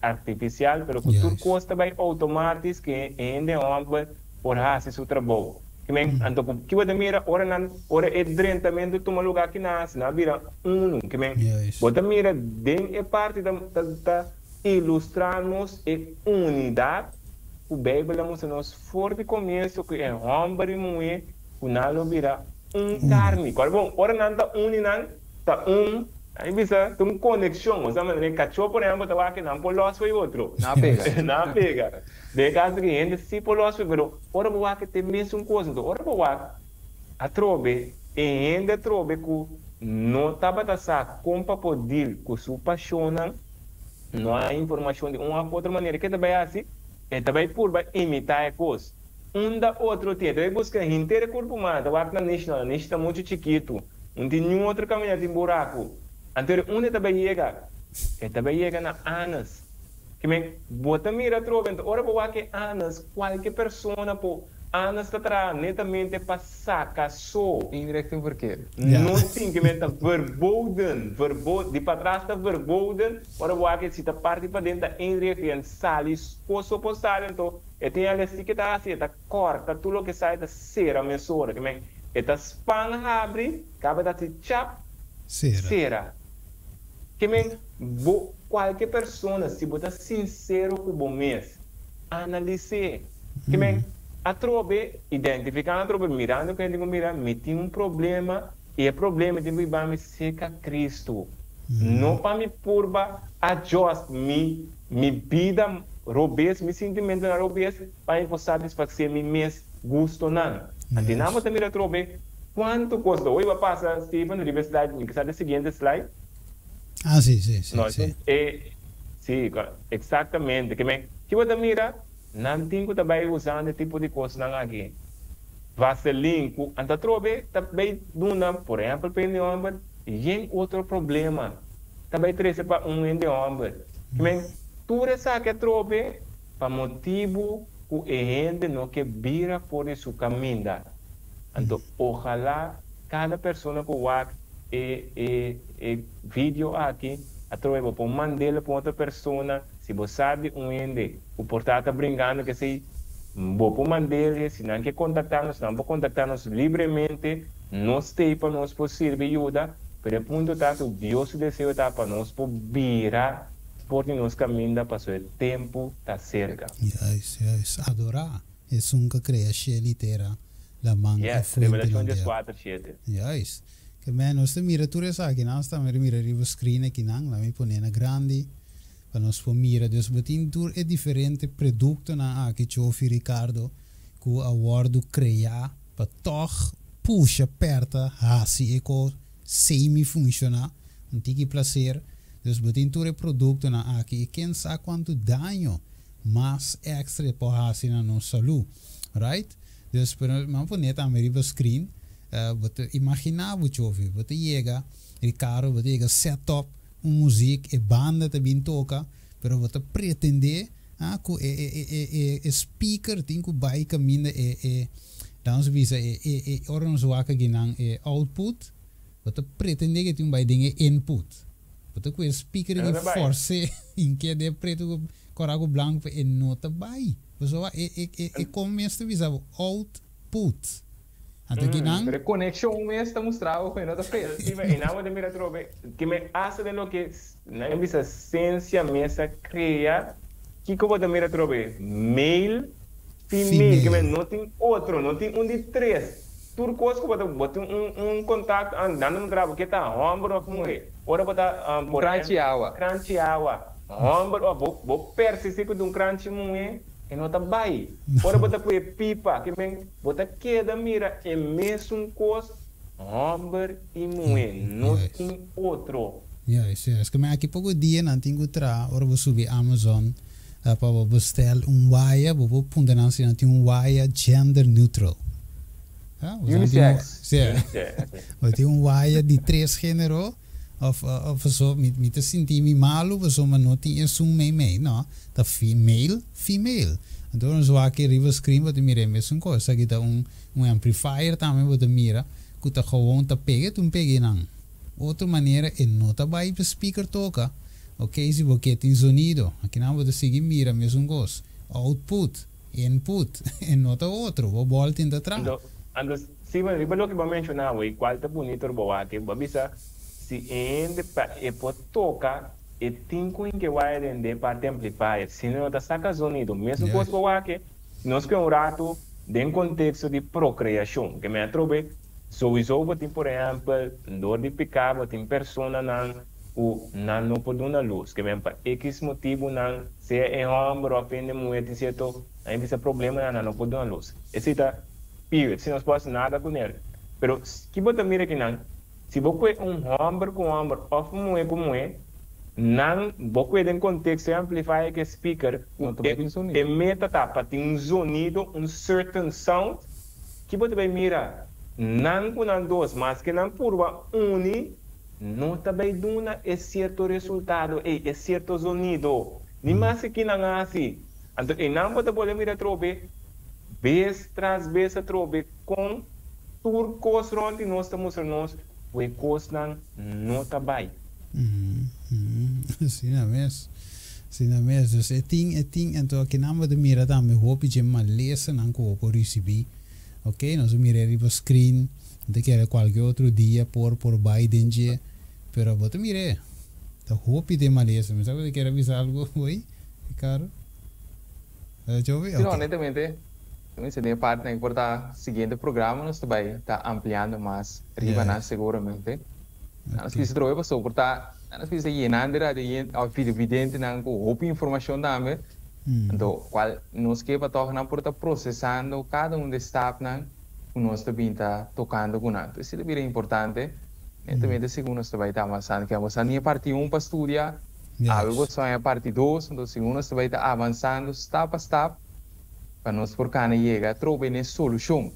[SPEAKER 2] artificial, mas que tudo custa bem automático que ainda homem por fazer seu trabalho. Então, que você mira, ora é diretamente toma lugar aqui na vira que você mira dentro é parte da ilustrarmos a unidade. O Bíblia mostra-nos forte começo que é homem e mulher, o nalo vira carne. Bom, ora não está não está aí bisa tem conexão, ou seja, cachorro por exemplo está aqui não por loss foi outro. Não pega. De caso que ainda se por loss foi, pero ora boa que tem mesmo coisa, então ora boa a trobe e ainda trobe que não estava a como poder que se apaixona, não há informação de uma outra maneira que também é assim, e também por imitar a coisa. Da outro tem, também busca inteiro corpo humano, tá na national, está muito chiquito, não tem nenhum outro caminho de buraco. Então, onde também chega na anas. Que me bota mira trobe, então ora boa que anas, qualquer pessoa por anas está netamente para sacar só.
[SPEAKER 3] Indireto porquê?
[SPEAKER 2] Não tem que me está verboden, de para trás está verboden, ora boa que se está parte para dentro indireto e salis coisa postar então e tem ali que está assim, está corta tudo o que sai da cera mesura, que me está span abre, acaba de chap cera. Que me qualquer pessoa se botar sincero com o bom mês, analise, que me a trobe, identificando a trobe, mirando que eu digo, mira, me tem problema, e o problema de me vai me seca Cristo. Não para me purba, adjust me vida, robês, me sentimento na robês, para eu satisfazer me mês gosto não. Então, não vou também a trobe, quanto custa? Hoje vai passar, Steven, na universidade, que está no seguinte slide.
[SPEAKER 1] Sim.
[SPEAKER 2] Sim, exatamente. Que você mira, não tem que também usar esse tipo de coisa não aqui. Vaseline, anta trobe, também duna, por exemplo, para o homem, e outro problema. Também traz para ende homem. Tudo isso que trobe, para motivo que o ende não que vira por seu caminho. Então, ojalá cada pessoa que vai vídeo aqui, a trobe para mandar para outra pessoa, se você sabe ende, o portal está brincando que se vou mandar, se não quer contactar-nos, não pode contactar-nos livremente, nós temos para nós possível ajuda, pero o ponto está que Deus deseja está para nós por virar por nos caminho para o tempo está cerca.
[SPEAKER 1] Yes. Adorar. É um que cria litera la manga.
[SPEAKER 2] Yes, Revelação 4:7.
[SPEAKER 1] Yes. Que nós mira tudo isso aqui, nós estamos mira o screen aqui, nós me põe na grande, para nós mira. Dus betin tour é diferente produto na aqui chofi Ricardo que o awardo criar para toch puxa perto assim eco semi funciona não tem que placer. Dus betin tour é produto na aqui e quem sabe quanto dano mais extra para assim na nossa saúde, right? Dus mas por neta ameriba screen você imaginar o chofi, você chega Ricardo, você chega setup música e banda também toca, pero você pretende que speaker tem que vai caminhar dan visa orang waka ginang output, você pretende que tem vai dinge input, você que speaker que force em que de preto corago branco e nota vai, você vai começa visa output.
[SPEAKER 3] Pero conexión me está mostrado que no te fez.
[SPEAKER 2] Y nada de mira trobe que me hace de lo que na esa ciencia mesa crea que como de mira trobe male female que me no tem outro, não tem de três. Tudo coisa que bota contato andando no trabalho que tá ombro com ele. Ora bota crunchy hour. Ombro vou persistir com um crunchy muito e não tá bem. Ora bota com pipa que me bota queda mira é mesmo coisa ombro e muito não tem outro.
[SPEAKER 1] Yes. Que me aqui pouco dia não tenho tra, ora vou subir Amazon para bestel wire, vou punta não se não tem wire gender neutral.
[SPEAKER 3] Unisex.
[SPEAKER 1] Vai ter wire de 3 gênero of so me te senti mi malo, so mas não tem isso meio, não. Tá female. Então nós vamos aqui river screen, vou te mirar mesmo coisa, aqui tá amplifier também vou te mirar, que tá gewoon tá pega, tu pega não. Outra maneira é não tá vai para speaker toca. Ok, se você tem sonido, aqui não vou te seguir mira mesmo coisa. Output, input, e não tá outro, vou voltar em atrás.
[SPEAKER 2] Ando, sim, mas o que eu mencionar, o qual tá bonito o boa que babisa se ainda é por tocar e tem que vai render parte amplifier, se não tá saca sonido, mesmo coisa boa que nós que um rato dentro contexto de procriação, que me atrobe, sowieso tem por exemplo, dor de picar, tem persona não pode dar luz, que me para X motivo não se é ombro ou pende muito certo, aí esse problema não pode dar luz. Esse tá period, se não pode nada com ele. Pero que bota mira que não, se você ombro com ombro, ou como é, não, você tem contexto amplifier que speaker, e meta tapa tem sonido, certain sound, que você vai mirar, não com não dois, mas que não purva não também duna é certo resultado, é certo sonido, nem mais que não é assim. Então, e não você pode mirar trobe, vez tras vez a trobe com turcos onde nós estamos nós o coisa não está bem.
[SPEAKER 1] Sim na mesmo é ting então aqui não vou mirar também hope de uma lesson não que vou receber, ok, nós mirar o screen de que qualquer outro dia por Biden dia, pero vou mirar, tá hope de uma lesson, mas sabe que quer avisar algo hoje, Ricardo?
[SPEAKER 3] Sim, honestamente. Se tem parte que por estar seguindo o programa, nós também está ampliando mais, ribanando seguramente. Nós precisamos trocar pessoas por estar, nós precisamos llenando de evidente não com roupa informação também. Então, qual nós que para tornar por estar processando cada um dos staff não, nós também está tocando com nada. Isso é bem importante. Também segundo nós também está avançando, que avançando em parte 1 para estudar, algo só em parte 2, então segundo nós também está avançando step a step. Para nós por cá chega a trocar uma solução.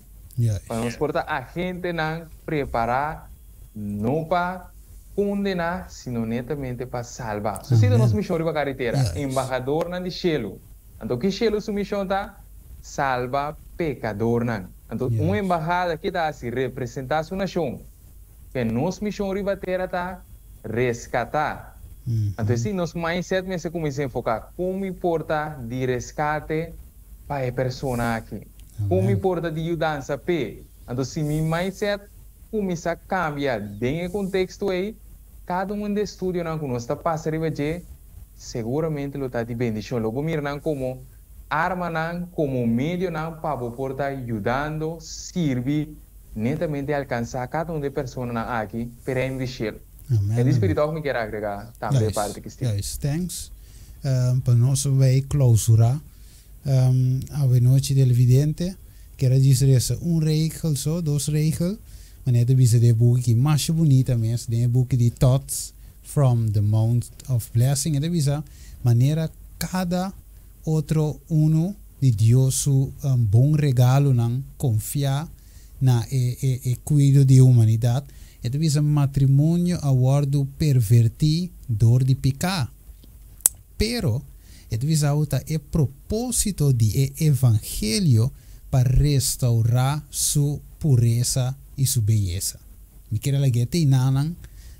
[SPEAKER 3] Para nós por a gente não preparar, não para condenar, sino netamente para salvar. Se nós missão de carretera, embaixador não de Shelo. Então que Shelo sua missão está salva pecador não. Então uma embaixada que está assim representar sua nação. Que nossa missão de carretera está resgatar. Então assim nosso mindset me se começa a enfocar como importa de resgate para a pessoa aqui. Como importa de mudança p. Então, se meu mindset começa a cambiar dentro do contexto aí, cada um de estudo não que nós está passando a seguramente lo está de bendição. Logo miram como arma não, como meio não para portar ajudando, servir netamente alcançar cada um de pessoas aqui para enriquecer. É espiritual que me quer agregar também parte que
[SPEAKER 1] Yes, thanks. para nós vai clausurar a noite del vidente, que era dizer regel só, 2 regel, mas é de boek que mais bonita mesmo, de boek de Thoughts from the Mount of Blessing, é de maneira cada outro uno de Deus bom regalo não confiar na cuido de humanidade, é de matrimônio awardo pervertir dor de picar, pero é de o propósito de evangelho para restaurar sua pureza e sua beleza. Me quero que te nanan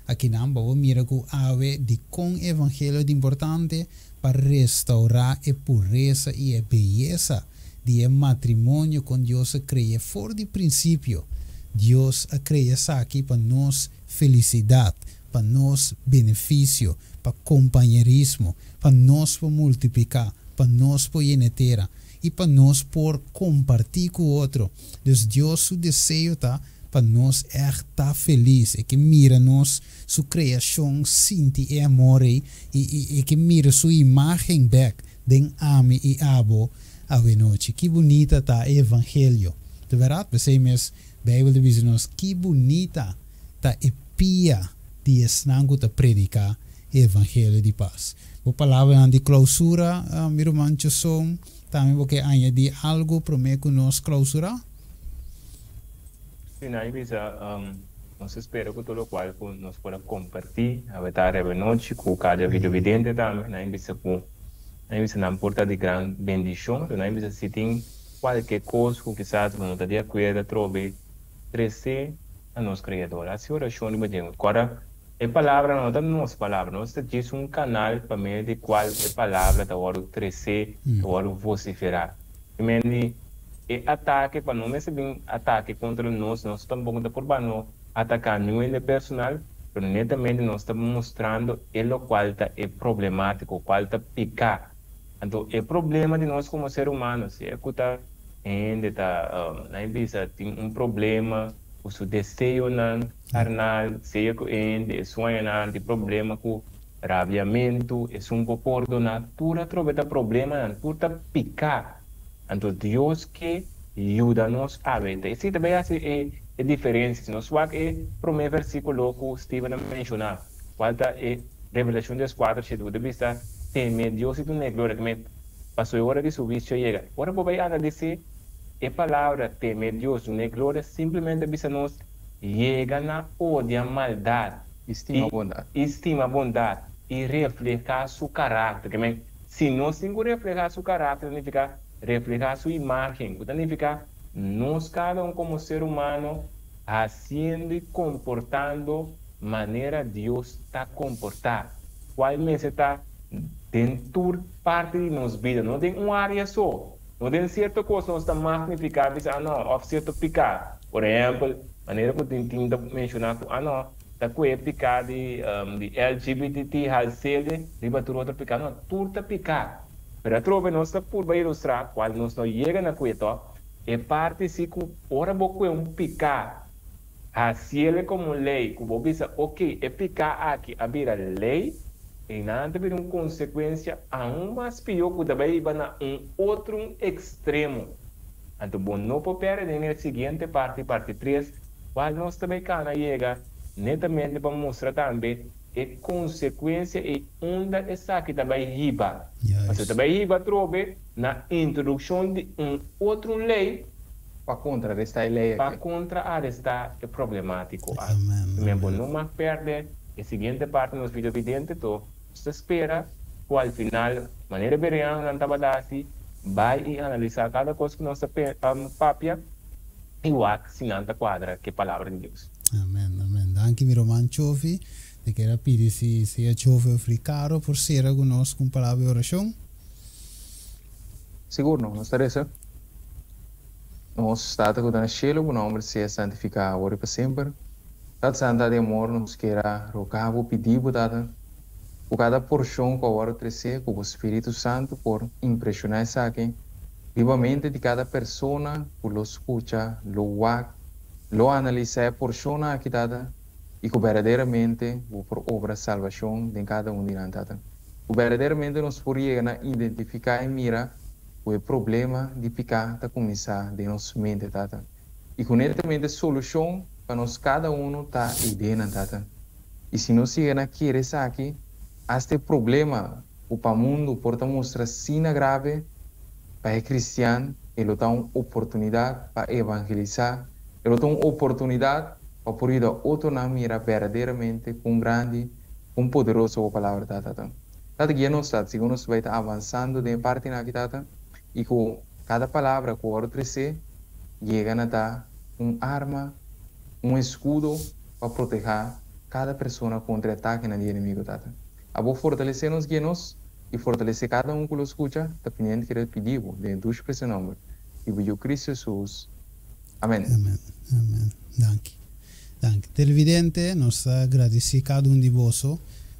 [SPEAKER 1] aqui não vou mira que ave de com evangelho de importante para restaurar a pureza e a beleza de matrimônio com Deus cria for de princípio. Deus cria aqui para nós felicidade, para nós benefício, para companheirismo, para nós por multiplicar, para nós por enetera e para nós por compartilhar com o outro. Deus o desejo tá para nós estar feliz e que mira nós sua criação sente amor e que mira sua imagem back den ame e abo a noite. Que bonita tá o evangelho. De verdade, você mesmo Bíblia diz nos que bonita tá a pia de esnango ta predicar o evangelho de paz. A palavra de clausura, meu irmão Chosong, também porque añadir algo para me que nos clausura?
[SPEAKER 2] Sim, aí nós esperamos que todo o qual nós possa compartilhar a verdade da noite com cada vídeo vidente também, aí bisa na porta de grande bendição, aí bisa se tem qualquer coisa que quizás não está de acordo, trobe crescer a nosso Criador. Assim, oração de Deus. Agora, a palavra não é nossa palavra, nós temos canal para meio de qual a palavra está hora crescer, está hora vociferar. E ataque, para não receber ataque contra nós também está por não atacar nenhum personal, mas netamente nós estamos mostrando o qual é problemático, o qual está picar. Então, é problema de nós como seres humanos. Se é que tem problema, o seu desejo carnal, se é que sonho tem problema com rabiamento, é um comportamento, tudo trouxe problema, tudo picar. Então, Deus que ajuda-nos a ver. Isso também é a diferença. Nós vamos ver o primeiro versículo que Steven mencionou. Qual é Revelação 4, de vista, temer Deus e tu não glória, que passou a hora de subir, chega. Agora, vou analisar a palavra temer Deus, não é glória, simplesmente vista nós chega na ódio, maldade, estima bondade e refletir seu caráter. Se nós temos que refletir seu caráter, significa refletir sua imagem, significa nós, cada um como ser humano, fazendo e comportando maneira Deus está comportar. Qual mês está dentro parte de nossa vida, não tem uma área só. Não tem certa coisa, nós estamos magnificando, não, ou certo picar. Por exemplo, maneira que eu tenho mencionar, não, está com a picar de LGBT, halsede, riba tudo outro picar, não, tudo está picar. Mas a trova nós está por ilustrar, qual nós não chega na coisa, é parte se que ora pouco é picar. Assim ele como lei, que vou dizer, ok, é picar aqui, a vira lei, e não tem uma consequência mais pior que também vai na outro extremo. Então, bom, não pode perder na seguinte parte 3, qual nós também chega netamente para mostrar também a consequência e onde está que também riba. Mas também riba trouxe na introdução de outra lei
[SPEAKER 3] para contrarrestar a lei.
[SPEAKER 2] Para contrarrestar o problemático. Bom, não mais perder a seguinte parte nos vídeos videntes, se espera que ao final, maneira beriana, não estava assim, vai analisar cada coisa que nós papia e o se não quadra que é a palavra de Deus.
[SPEAKER 1] Amém, amém. Danke, meu irmão Chofi. Te quero pedir se a Chofi africano por ser conosco com palavra de oração.
[SPEAKER 3] Seguro, não está isso? Nós estamos com o cielo, o nome seja santificado agora para sempre. Tata Santa de amor, nos queira rogar, pedir, por cada porção que agora crescer, com o Espírito Santo, por impressionar essa aqui, vivamente de cada pessoa, por lo escucha, lo analisar por persona aqui dada, e que verdadeiramente por obra salvação de cada um de nós. verdadeiramente nós podemos identificar e mirar o problema de picar tá começar de nossa mente, tata. E com a solução para nós cada um tá ideia, tata. E se nós chegamos querer aqui, este problema o para mundo porta mostrar sina grave para o cristiano, ele tem uma oportunidade para evangelizar, ele tem uma oportunidade para poder outro na mira verdadeiramente com grande, com poderoso a palavra, tata. Tata guia nós está, segundo nós vai estar avançando de parte na tata, e com cada palavra que o outro se chega a dar arma, escudo para proteger cada pessoa contra ataque do inimigo, tata. A vou fortalecer nos guianos e fortalecer cada que lo escuta, dependendo que ele pediu, de duas pessoas nome. E o Cristo Jesus. Amém.
[SPEAKER 1] Amém. Amém. Danke. Danke. Televidente, nós agradecemos cada de vocês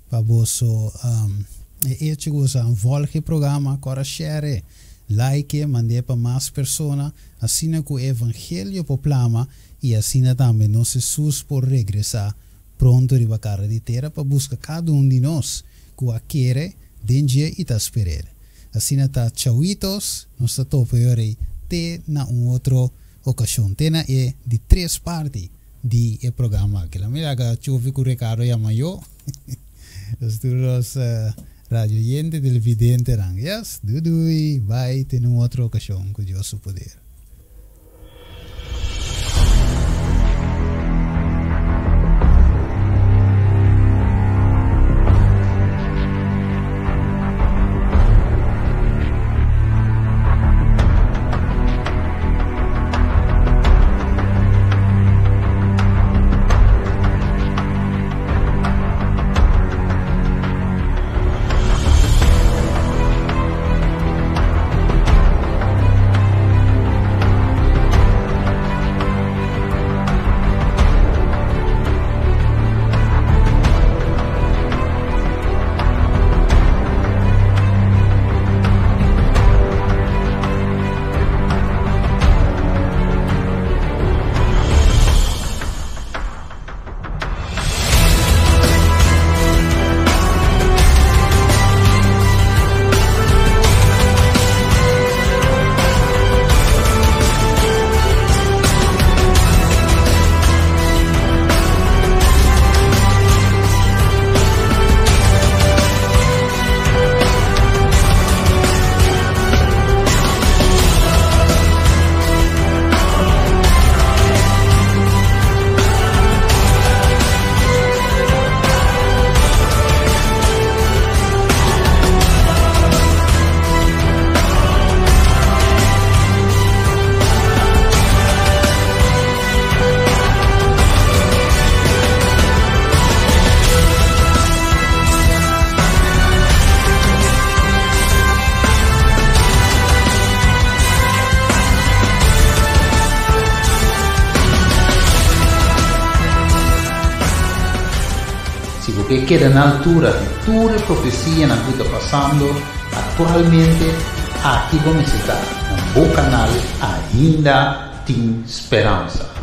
[SPEAKER 1] para vosso hecho que volge o programa, agora share, like, mande para mais pessoas, assim que o evangelho proclama e assim também nós Jesus por regressar pronto de cara de terra para buscar cada de nós que a querer, dengue e tá esperando. Assim tá tchauitos, nós tá topeore te na outra ocasião. Tena é de 3 partes de programa. Que la mira que chove com o Ricardo e amanhã. Os turos radio yente televidente rang. Yes, dudui, bye, tem outra ocasião com Deus o poder.
[SPEAKER 6] que queda na altura de toda a profecia na que está passando atualmente aqui vamos estar no bom canal ainda tem esperança.